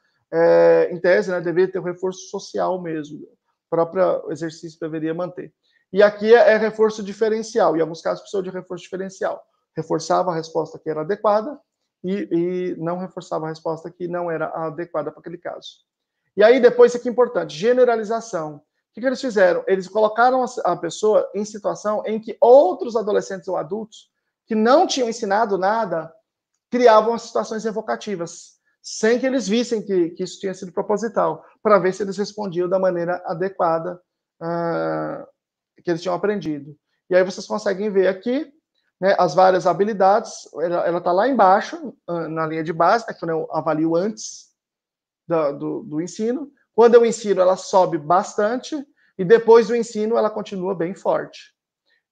em tese, né, deveria ter o reforço social mesmo. O próprio exercício deveria manter. E aqui é reforço diferencial, em alguns casos precisou de reforço diferencial. Reforçava a resposta que era adequada e não reforçava a resposta que não era adequada para aquele caso. E aí, depois, isso aqui é importante, generalização. O que eles fizeram? Eles colocaram a pessoa em situação em que outros adolescentes ou adultos que não tinham ensinado nada criavam situações evocativas, sem que eles vissem que isso tinha sido proposital, para ver se eles respondiam da maneira adequada que eles tinham aprendido. E aí vocês conseguem ver aqui, né, as várias habilidades, ela está lá embaixo, na linha de base, quando eu avalio antes do ensino. Quando eu ensino, ela sobe bastante, e depois do ensino, ela continua bem forte.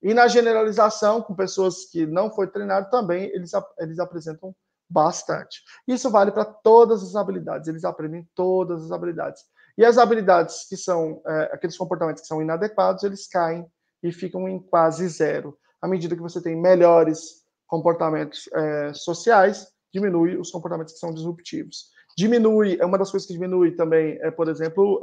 E na generalização, com pessoas que não foi treinado também, eles apresentam bastante. Isso vale para todas as habilidades, eles aprendem todas as habilidades. E as habilidades que são, aqueles comportamentos que são inadequados, eles caem e ficam em quase zero. À medida que você tem melhores comportamentos sociais, diminui os comportamentos que são disruptivos. Uma das coisas que diminui também por exemplo,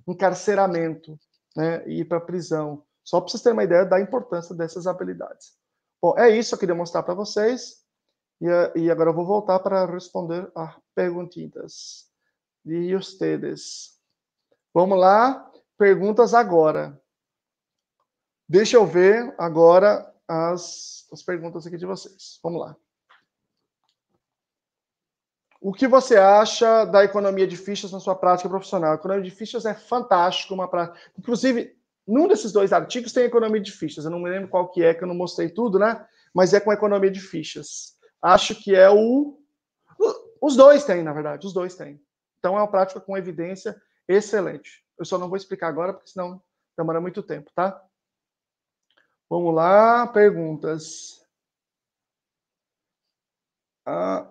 encarceramento, né, e ir para a prisão. Só para vocês terem uma ideia da importância dessas habilidades. Bom, é isso que eu queria mostrar para vocês. E agora eu vou voltar para responder as perguntinhas de ustedes. Vamos lá, perguntas agora. Deixa eu ver agora as perguntas aqui de vocês. Vamos lá. O que você acha da economia de fichas na sua prática profissional? A economia de fichas é fantástico, uma prática. Inclusive, num desses dois artigos tem economia de fichas. Eu não me lembro qual que é, que eu não mostrei tudo, né? Mas é com economia de fichas. Acho que é os dois têm, na verdade, os dois têm. Então é uma prática com evidência excelente. Eu só não vou explicar agora, porque senão demora muito tempo, tá? Vamos lá, perguntas.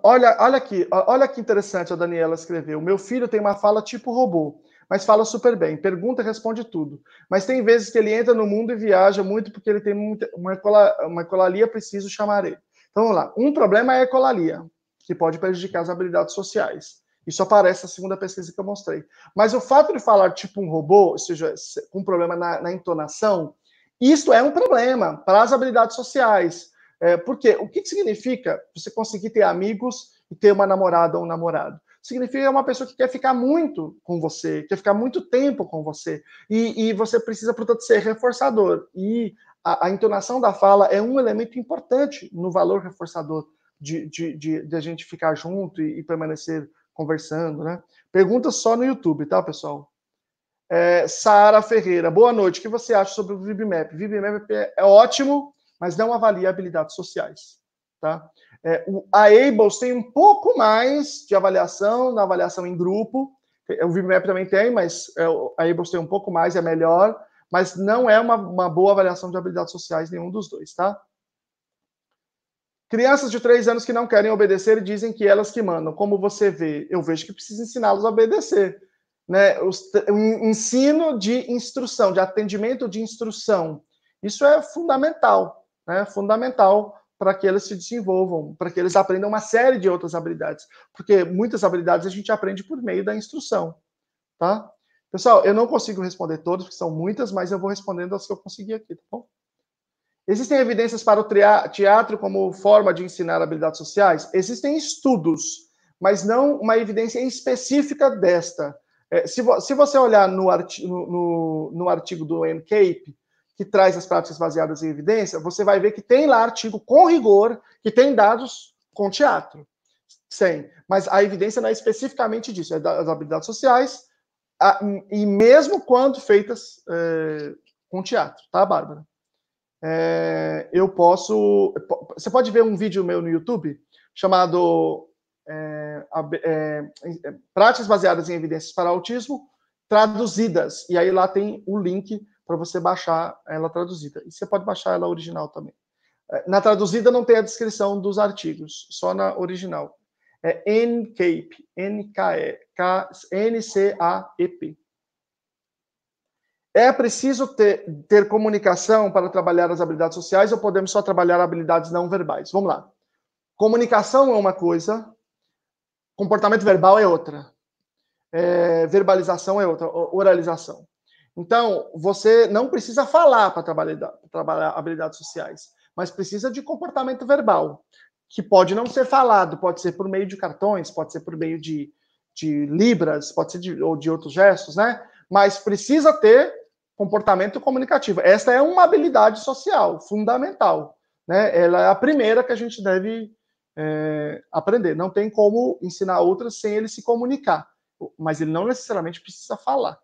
Olha aqui, olha que interessante a Daniela escreveu. Meu filho tem uma fala tipo robô, mas fala super bem. Pergunta e responde tudo. Mas tem vezes que ele entra no mundo e viaja muito porque ele tem uma ecolalia, preciso chamar ele. Então vamos lá. Um problema é a ecolalia, que pode prejudicar as habilidades sociais. Isso aparece na segunda pesquisa que eu mostrei. Mas o fato de falar tipo um robô, ou seja, com um problema na entonação, isso é um problema para as habilidades sociais. Porque o que significa você conseguir ter amigos e ter uma namorada ou um namorado? Significa uma pessoa que quer ficar muito com você, quer ficar muito tempo com você. E você precisa, portanto, ser reforçador. E a entonação da fala é um elemento importante no valor reforçador de a gente ficar junto e permanecer conversando, né? Pergunta só no YouTube, tá, pessoal? Sara Ferreira, boa noite. O que você acha sobre o VibMap? O VibMap é ótimo, mas não avalia habilidades sociais. Tá? A Ables tem um pouco mais de avaliação, na avaliação em grupo. O VibMap também tem, mas a Ables tem um pouco mais, é melhor, mas não é uma boa avaliação de habilidades sociais, nenhum dos dois. Tá? Crianças de 3 anos que não querem obedecer e dizem que elas que mandam. Como você vê? Eu vejo que precisa ensiná-los a obedecer. Né? O ensino de instrução, de atendimento de instrução. Isso é fundamental, né? Fundamental para que eles se desenvolvam, para que eles aprendam uma série de outras habilidades. Porque muitas habilidades a gente aprende por meio da instrução. Tá? Pessoal, eu não consigo responder todas, porque são muitas, mas eu vou respondendo as que eu consegui aqui, tá bom? Existem evidências para o teatro como forma de ensinar habilidades sociais? Existem estudos, mas não uma evidência específica desta. Se você olhar no artigo do NCAPE, que traz as práticas baseadas em evidência, você vai ver que tem lá artigo com rigor, que tem dados com teatro. Sem. Mas a evidência não é especificamente disso, é das habilidades sociais, e mesmo quando feitas com teatro, tá, Bárbara? Eu posso... Você pode ver um vídeo meu no YouTube chamado Práticas Baseadas em Evidências para Autismo Traduzidas. E aí lá tem o link para você baixar ela traduzida. E você pode baixar ela original também. Na traduzida não tem a descrição dos artigos, só na original. É NCAEP, N-C-A-E-P. É preciso ter comunicação para trabalhar as habilidades sociais ou podemos só trabalhar habilidades não verbais? Vamos lá. Comunicação é uma coisa, comportamento verbal é outra. Verbalização é outra, oralização. Então, você não precisa falar para trabalhar habilidades sociais, mas precisa de comportamento verbal, que pode não ser falado, pode ser por meio de cartões, pode ser por meio de libras, pode ser ou de outros gestos, né? Mas precisa ter comportamento comunicativo. Esta é uma habilidade social fundamental, né? Ela é a primeira que a gente deve aprender. Não tem como ensinar outras sem ele se comunicar, mas ele não necessariamente precisa falar,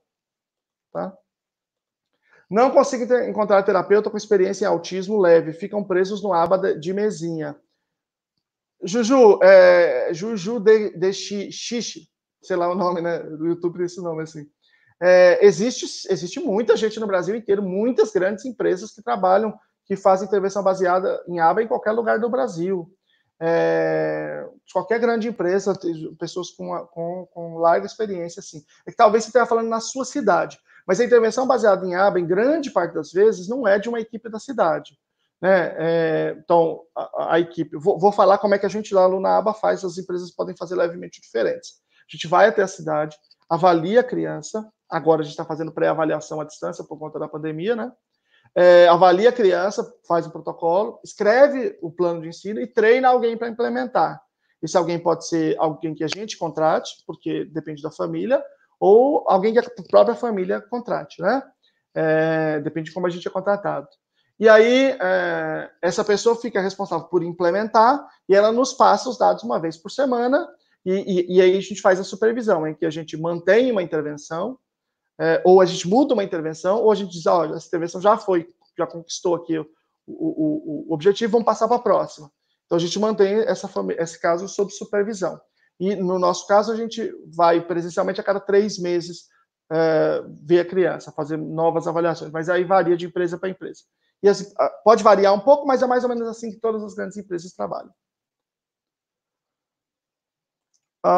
tá? Não consigo encontrar terapeuta com experiência em autismo leve, ficam presos no aba de mesinha. Juju, Juju de Xixi, sei lá o nome, né? Do YouTube tem esse nome assim. Existe muita gente no Brasil inteiro, muitas grandes empresas que trabalham, que fazem intervenção baseada em aba em qualquer lugar do Brasil. Qualquer grande empresa, pessoas com larga experiência, assim. É que talvez você esteja falando na sua cidade, mas a intervenção baseada em aba, em grande parte das vezes, não é de uma equipe da cidade. Né? Então, a equipe... Vou falar como é que a gente lá na aba faz, as empresas podem fazer levemente diferentes. A gente vai até a cidade, avalia a criança, agora a gente está fazendo pré-avaliação à distância por conta da pandemia, né? Avalia a criança, faz o protocolo, escreve o plano de ensino e treina alguém para implementar. Esse alguém pode ser alguém que a gente contrate, porque depende da família, ou alguém que a própria família contrate, né? Depende de como a gente é contratado. E aí, essa pessoa fica responsável por implementar e ela nos passa os dados uma vez por semana e aí a gente faz a supervisão, em que a gente mantém uma intervenção, ou a gente muda uma intervenção, ou a gente diz, olha, essa intervenção já conquistou aqui o objetivo, vamos passar para a próxima. Então, a gente mantém esse caso sob supervisão. E, no nosso caso, a gente vai presencialmente a cada 3 meses ver a criança, fazer novas avaliações, mas aí varia de empresa para empresa. E assim, pode variar um pouco, mas é mais ou menos assim que todas as grandes empresas trabalham.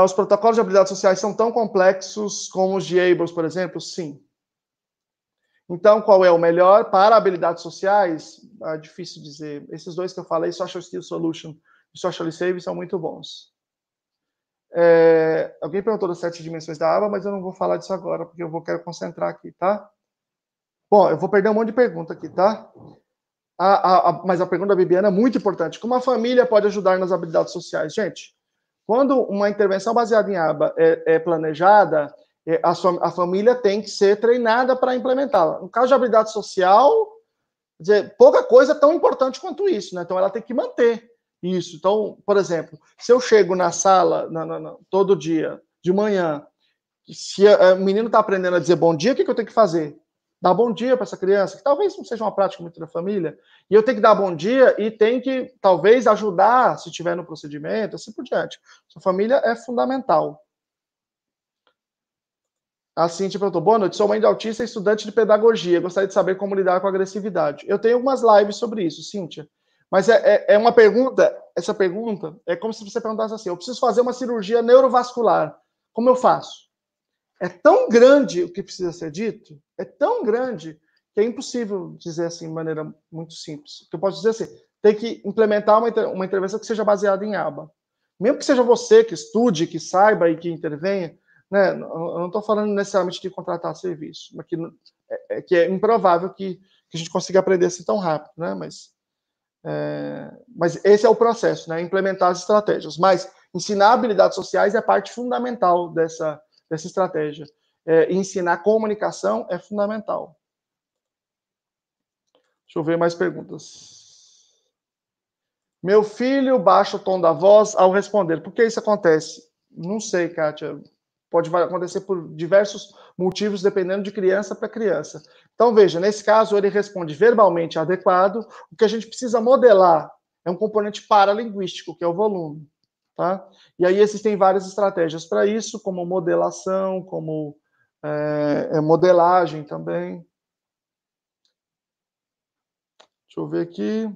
Os protocolos de habilidades sociais são tão complexos como os de ABLES, por exemplo? Sim. Então, qual é o melhor para habilidades sociais? É difícil dizer. Esses dois que eu falei, Social Skill Solution e Socially Save, são muito bons. Alguém perguntou das 7 dimensões da aba, mas eu não vou falar disso agora, porque eu quero concentrar aqui, tá? Bom, eu vou perder um monte de pergunta aqui, tá? Mas a pergunta da Bibiana é muito importante. Como a família pode ajudar nas habilidades sociais? Gente, quando uma intervenção baseada em aba é planejada, a família tem que ser treinada para implementá-la. No caso de habilidade social, quer dizer, pouca coisa é tão importante quanto isso, né? Então ela tem que manter isso. Então, por exemplo, se eu chego na sala todo dia, de manhã, se o menino está aprendendo a dizer bom dia, o que eu tenho que fazer? Dar bom dia para essa criança, que talvez não seja uma prática muito da família, e eu tenho que dar bom dia e tem que, talvez, ajudar, se tiver no procedimento, assim por diante. Sua família é fundamental. A Cintia perguntou, boa noite, sou mãe de autista e estudante de pedagogia, gostaria de saber como lidar com a agressividade. Eu tenho algumas lives sobre isso, Cíntia, mas é uma pergunta, essa pergunta é como se você perguntasse assim, eu preciso fazer uma cirurgia neurovascular, como eu faço? É tão grande o que precisa ser dito, é tão grande, que é impossível dizer assim de maneira muito simples. O que eu posso dizer assim, tem que implementar uma intervenção que seja baseada em aba. Mesmo que seja você que estude, que saiba e que intervenha, né? Eu não estou falando necessariamente de contratar serviço, mas que é improvável que a gente consiga aprender assim tão rápido, né? Mas esse é o processo, né? Implementar as estratégias. Mas ensinar habilidades sociais é parte fundamental dessa estratégia. Ensinar comunicação é fundamental. Deixa eu ver mais perguntas. Meu filho baixa o tom da voz ao responder. Por que isso acontece? Não sei, Kátia. Pode acontecer por diversos motivos, dependendo de criança para criança. Então, veja, nesse caso, ele responde verbalmente adequado. O que a gente precisa modelar é um componente paralinguístico, que é o volume. Tá? E aí existem várias estratégias para isso, como modelação, como modelagem também. Deixa eu ver aqui.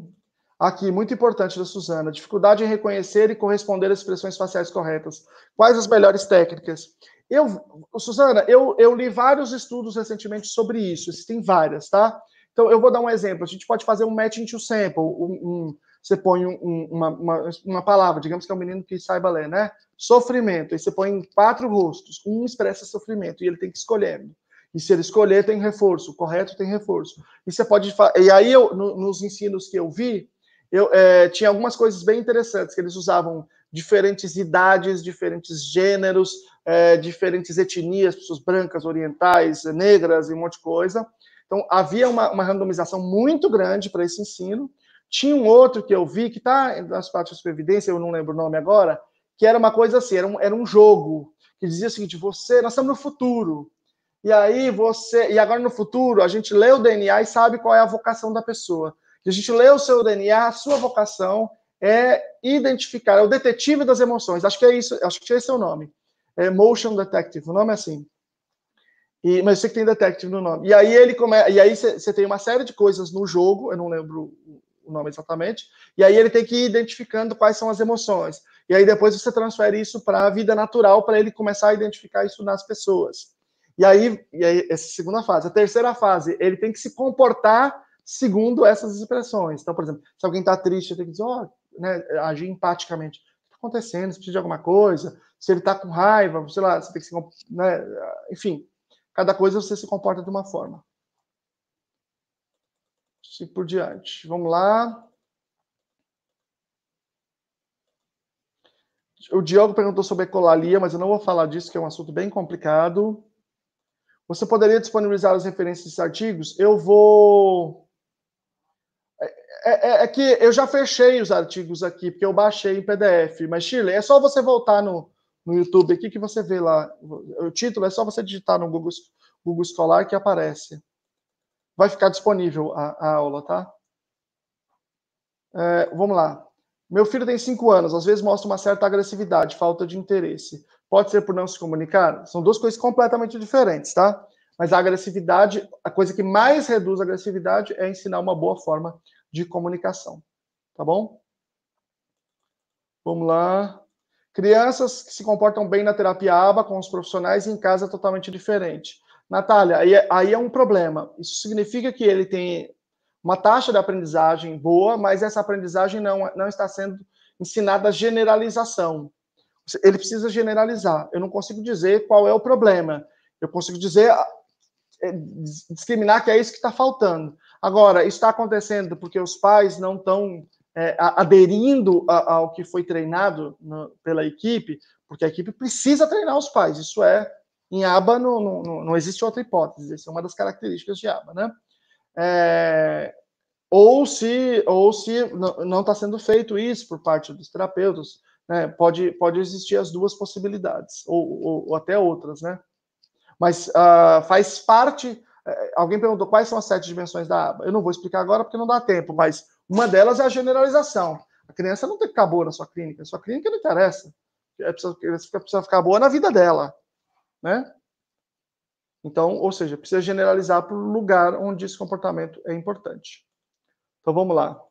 Aqui, muito importante da Suzana, dificuldade em reconhecer e corresponder às expressões faciais corretas. Quais as melhores técnicas? Suzana, eu li vários estudos recentemente sobre isso, existem várias, tá? Então, eu vou dar um exemplo. A gente pode fazer um matching to sample. Você põe uma palavra, digamos que é um menino que saiba ler, né? Sofrimento. Aí você põe 4 rostos. Um expressa sofrimento e ele tem que escolher. E se ele escolher, tem reforço. Correto, tem reforço. E você pode. E aí, nos ensinos que eu vi, tinha algumas coisas bem interessantes, que eles usavam diferentes idades, diferentes gêneros, diferentes etnias, pessoas brancas, orientais, negras e um monte de coisa. Então, havia uma randomização muito grande para esse ensino. Tinha um outro que eu vi, que está nas práticas de previdência, eu não lembro o nome agora, que era uma coisa assim, era um jogo, que dizia o seguinte, nós estamos no futuro, e aí e agora no futuro, a gente lê o DNA e sabe qual é a vocação da pessoa. A gente lê o seu DNA, a sua vocação é identificar, é o detetive das emoções. Acho que é isso, acho que esse é o nome. É Motion Detective, o nome é assim. Mas eu sei que tem Detective no nome. E aí você tem uma série de coisas no jogo, eu não lembro o nome exatamente, e aí ele tem que ir identificando quais são as emoções. E aí depois você transfere isso para a vida natural, para ele começar a identificar isso nas pessoas. E aí, essa é a segunda fase. A terceira fase, ele tem que se comportar segundo essas expressões. Então, por exemplo, se alguém está triste, tem que dizer, né, agir empaticamente. O que está acontecendo? Você precisa de alguma coisa? Se ele está com raiva, sei lá, você tem que se... Né, enfim, cada coisa você se comporta de uma forma. Assim por diante. Vamos lá. O Diogo perguntou sobre ecolalia, mas eu não vou falar disso, que é um assunto bem complicado. Você poderia disponibilizar as referências desses artigos? Eu vou... É que eu já fechei os artigos aqui, porque eu baixei em PDF. Mas, Shirley, é só você voltar no YouTube aqui que você vê lá. O título é só você digitar no Google Scholar que aparece. Vai ficar disponível a aula, tá? Vamos lá. Meu filho tem 5 anos, às vezes mostra uma certa agressividade, falta de interesse. Pode ser por não se comunicar? São duas coisas completamente diferentes, tá? Mas a agressividade, a coisa que mais reduz a agressividade é ensinar uma boa forma de comunicação. Tá bom? Vamos lá. Crianças que se comportam bem na terapia ABA com os profissionais e em casa é totalmente diferente. Natália, aí é um problema. Isso significa que ele tem uma taxa de aprendizagem boa, mas essa aprendizagem não está sendo ensinada a generalização. Ele precisa generalizar. Eu não consigo dizer qual é o problema. Eu consigo dizer, discriminar que é isso que está faltando. Agora, isso está acontecendo porque os pais não estão aderindo ao que foi treinado pela equipe, porque a equipe precisa treinar os pais. Isso em ABA não existe outra hipótese. Essa é uma das características de ABA, né? Ou se não está sendo feito isso por parte dos terapeutas, né? Pode existir as duas possibilidades, ou até outras, né? Mas faz parte... Alguém perguntou quais são as 7 dimensões da aba. Eu não vou explicar agora porque não dá tempo, mas uma delas é a generalização. A criança não tem que ficar boa na sua clínica. A sua clínica não interessa. Ela precisa ficar boa na vida dela, né? Então, ou seja, precisa generalizar para o lugar onde esse comportamento é importante. Então, vamos lá.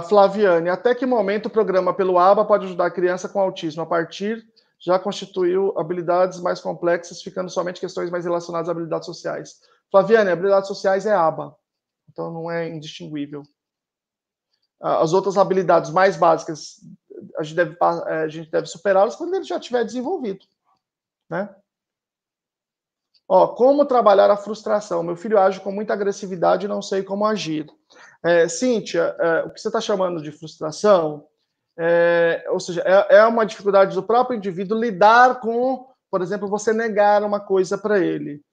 Flaviane, até que momento o programa pelo ABA pode ajudar a criança com autismo? A partir já constituiu habilidades mais complexas, ficando somente questões mais relacionadas a habilidades sociais. Flaviane, habilidades sociais é ABA, então não é indistinguível. As outras habilidades mais básicas, a gente deve superá-las quando ele já tiver desenvolvido, né? Como trabalhar a frustração? Meu filho age com muita agressividade e não sei como agir. Cíntia, o que você está chamando de frustração, ou seja, é uma dificuldade do próprio indivíduo lidar com, por exemplo, você negar uma coisa para ele.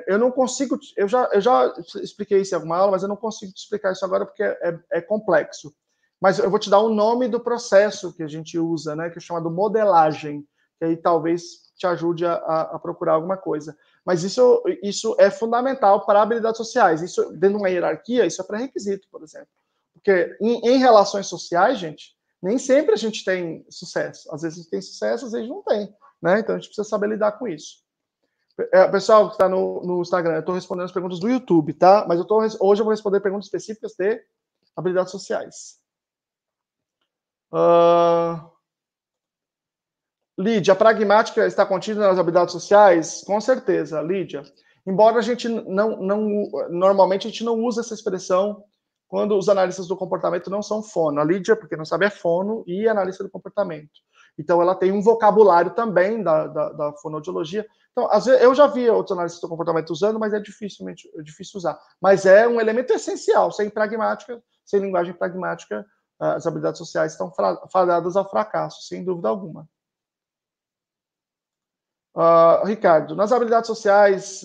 Eu não consigo, eu já expliquei isso em alguma aula, mas eu não consigo te explicar isso agora porque é complexo. Mas eu vou te dar o nome do processo que a gente usa, né, que é chamado modelagem, que aí talvez te ajude a procurar alguma coisa. Mas isso é fundamental para habilidades sociais. Isso, dentro de uma hierarquia, isso é pré-requisito, por exemplo. Porque em relações sociais, gente, nem sempre a gente tem sucesso. Às vezes a gente tem sucesso, às vezes não tem. Né? Então a gente precisa saber lidar com isso. Pessoal que está no Instagram, eu estou respondendo as perguntas do YouTube, tá? Mas hoje eu vou responder perguntas específicas de habilidades sociais. Lídia, a pragmática está contida nas habilidades sociais? Com certeza, Lídia. Embora a gente normalmente a gente não usa essa expressão quando os analistas do comportamento não são fono. A Lídia, porque não sabe, é fono e analista do comportamento. Então, ela tem um vocabulário também da fonoaudiologia. Então, às vezes, eu já vi outros analistas do comportamento usando, mas é difícil usar. Mas é um elemento essencial. Sem pragmática, sem linguagem pragmática, as habilidades sociais estão fadadas ao fracasso, sem dúvida alguma. Ricardo, nas habilidades sociais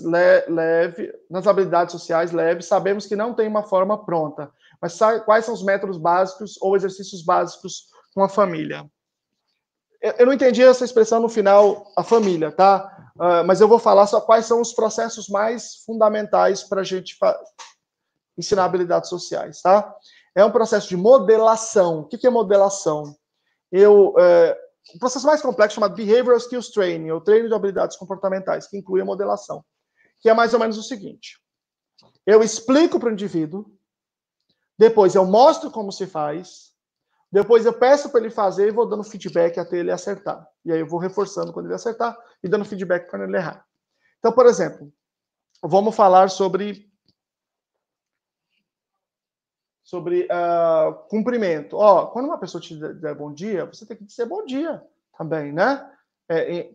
leves, sabemos que não tem uma forma pronta. Mas quais são os métodos básicos ou exercícios básicos com a família? Eu não entendi essa expressão no final, a família, tá? Mas eu vou falar só quais são os processos mais fundamentais para a gente ensinar habilidades sociais, tá? É um processo de modelação. O que é modelação? O processo mais complexo chamado Behavioral Skills Training, ou treino de habilidades comportamentais, que inclui a modelação, que é mais ou menos o seguinte: eu explico para o indivíduo, depois eu mostro como se faz, depois eu peço para ele fazer e vou dando feedback até ele acertar. E aí eu vou reforçando quando ele acertar e dando feedback quando ele errar. Então, por exemplo, vamos falar sobre cumprimento. Quando uma pessoa te der bom dia, você tem que dizer bom dia também, né?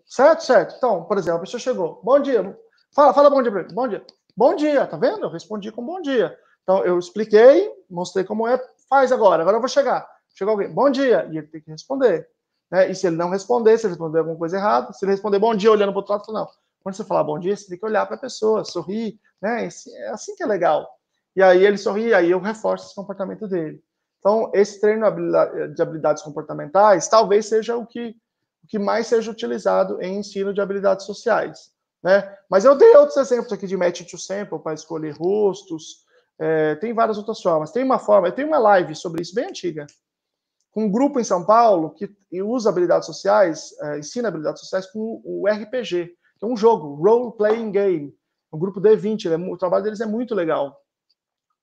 Certo? Então, por exemplo, a pessoa chegou, bom dia. Fala bom dia para ele. Bom dia. Bom dia, tá vendo? Eu respondi com bom dia. Então, eu expliquei, mostrei como é, faz agora eu vou chegar. Chegou alguém, bom dia, e ele tem que responder. Né? E se ele não responder, se ele responder alguma coisa errada, se ele responder bom dia olhando para o outro lado, não. Quando você falar bom dia, você tem que olhar para a pessoa, sorrir, né? É assim que é legal. E aí ele sorri, aí eu reforço esse comportamento dele. Então, esse treino de habilidades comportamentais talvez seja o que mais seja utilizado em ensino de habilidades sociais. Né? Mas eu dei outros exemplos aqui de match to sample para escolher rostos. Tem várias outras formas. Eu tenho uma live sobre isso bem antiga, com um grupo em São Paulo que usa habilidades sociais, ensina habilidades sociais com o RPG, que é um jogo, Role Playing Game. O grupo D20, o trabalho deles é muito legal.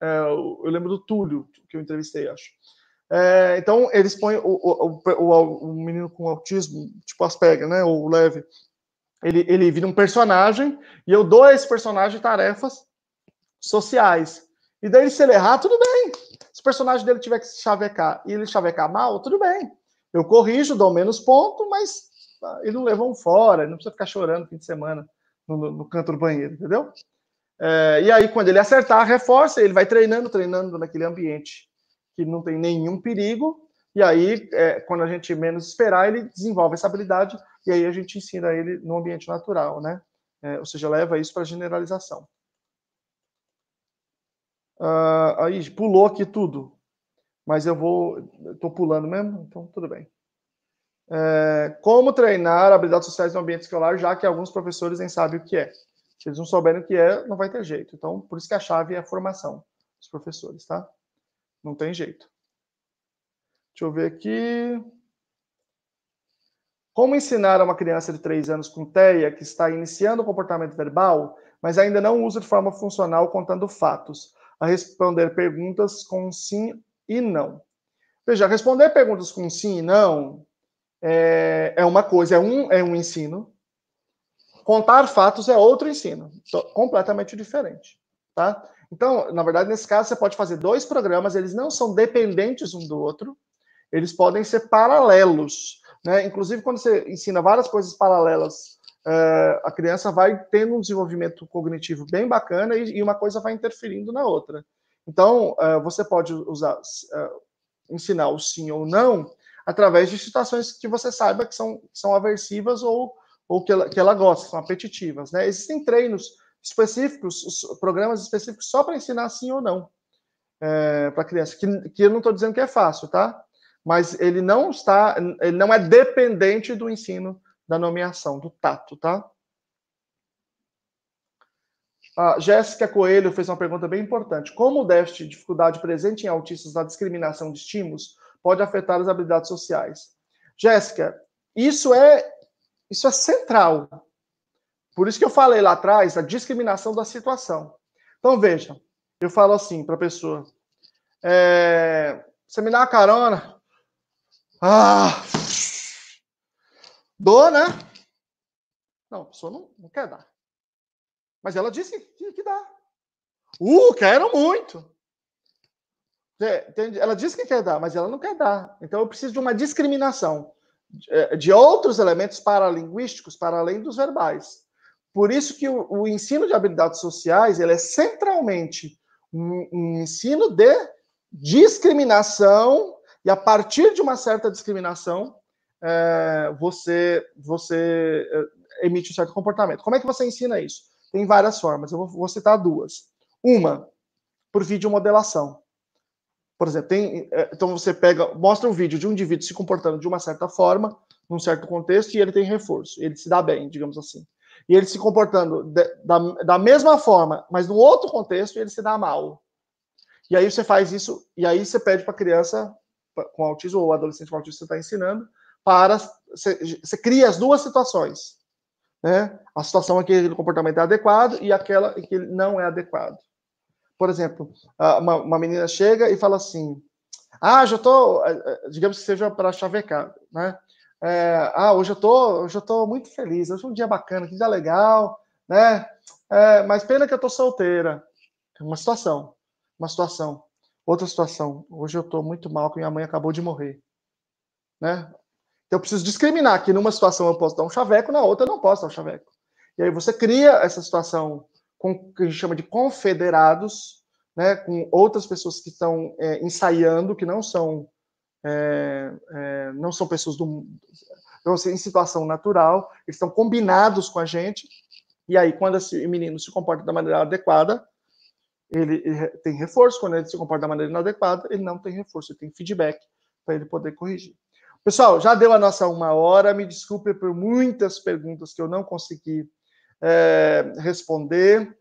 Eu lembro do Túlio, que eu entrevistei, acho. Então, eles põem o menino com autismo, tipo Asperger, né, ou leve, ele vira um personagem, e eu dou a esse personagem tarefas sociais. E daí, se ele errar, tudo bem. Se o personagem dele tiver que se chavecar, e ele chavecar mal, tudo bem. Eu corrijo, dou menos ponto, mas ele não levou um fora, ele não precisa ficar chorando no fim de semana no canto do banheiro, entendeu? E aí, quando ele acertar, reforça, ele vai treinando naquele ambiente que não tem nenhum perigo, e aí, quando a gente menos esperar, ele desenvolve essa habilidade, e aí a gente ensina ele no ambiente natural, né? Ou seja, leva isso para generalização. Aí, pulou aqui tudo, mas eu estou pulando mesmo, então tudo bem. Como treinar habilidades sociais no ambiente escolar, já que alguns professores nem sabem o que é. Se eles não souberem o que é, não vai ter jeito. Então, por isso que a chave é a formação dos professores, tá? Não tem jeito. Deixa eu ver aqui. Como ensinar a uma criança de 3 anos com TEA que está iniciando o comportamento verbal, mas ainda não usa de forma funcional contando fatos, a responder perguntas com sim e não? Veja, responder perguntas com sim e não é uma coisa, é um ensino. Contar fatos é outro ensino, completamente diferente, tá? Então, na verdade, nesse caso, você pode fazer 2 programas, eles não são dependentes um do outro, eles podem ser paralelos, né? Inclusive, quando você ensina várias coisas paralelas, a criança vai tendo um desenvolvimento cognitivo bem bacana e uma coisa vai interferindo na outra. Então, você pode ensinar o sim ou não através de situações que você saiba que são aversivas ou que ela gosta, são apetitivas, né? Existem treinos específicos, programas específicos só para ensinar sim ou não para criança. Que eu não estou dizendo que é fácil, tá? Mas ele não é dependente do ensino da nomeação, do tato, tá? A Jéssica Coelho fez uma pergunta bem importante. Como o déficit de dificuldade presente em autistas na discriminação de estímulos pode afetar as habilidades sociais? Jéssica, isso é central. Por isso que eu falei lá atrás, a discriminação da situação. Então, veja, eu falo assim para a pessoa, você me dá uma carona? Dou, né? Não, a pessoa não quer dar. Mas ela disse que dá. Quero muito. Ela disse que quer dar, mas ela não quer dar. Então eu preciso de uma discriminação de outros elementos paralinguísticos para além dos verbais. Por isso que o ensino de habilidades sociais ele é centralmente um ensino de discriminação, e a partir de uma certa discriminação você emite um certo comportamento. Como é que você ensina isso? Tem várias formas, eu vou citar duas. Uma, por videomodelação. Por exemplo, então você mostra um vídeo de um indivíduo se comportando de uma certa forma, num certo contexto, e ele tem reforço, ele se dá bem, digamos assim. E ele se comportando da mesma forma, mas num outro contexto, ele se dá mal. E aí você faz isso, e aí você pede para a criança com autismo, ou adolescente com autismo que você está ensinando, você cria as duas situações. Né? A situação em que aquele comportamento é adequado e aquela em que ele não é adequado. Por exemplo, uma menina chega e fala assim, já tô, digamos que seja para chavecar, né? Hoje eu tô muito feliz, hoje é um dia bacana, que dia legal, né? Mas pena que eu tô solteira. Uma situação. Outra situação, hoje eu tô muito mal, que minha mãe acabou de morrer, né? Então eu preciso discriminar que numa situação eu posso dar um chaveco, na outra eu não posso dar um chaveco. E aí você cria essa situação com que a gente chama de confederados, né, com outras pessoas que estão ensaiando, que não são pessoas em situação natural, eles estão combinados com a gente, e aí quando esse menino se comporta da maneira adequada, ele tem reforço, quando ele se comporta da maneira inadequada, ele não tem reforço, ele tem feedback para ele poder corrigir. Pessoal, já deu a nossa 1 hora, me desculpe por muitas perguntas que eu não consegui responder.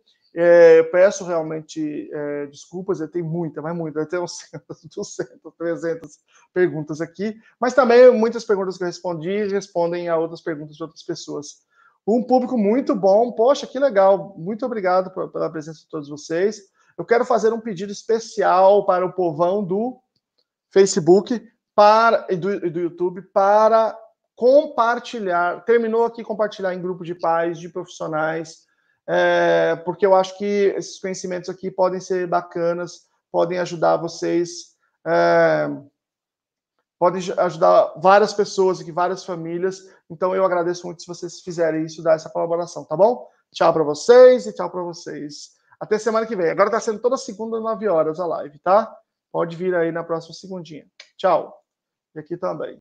Peço realmente desculpas, eu tenho mas muita, eu tenho 200, 300 perguntas aqui, mas também muitas perguntas que eu respondi respondem a outras perguntas de outras pessoas. Um público muito bom, poxa, que legal, muito obrigado pela presença de todos vocês. Eu quero fazer um pedido especial para o povão do Facebook e do YouTube para compartilhar, terminou aqui compartilhar em grupo de pais, de profissionais, porque eu acho que esses conhecimentos aqui podem ser bacanas, podem ajudar vocês, podem ajudar várias pessoas aqui, várias famílias, então eu agradeço muito se vocês fizerem isso, dar essa colaboração, tá bom? Tchau para vocês e tchau para vocês. Até semana que vem. Agora está sendo toda segunda, 9 horas a live, tá? Pode vir aí na próxima segundinha. Tchau. E aqui também.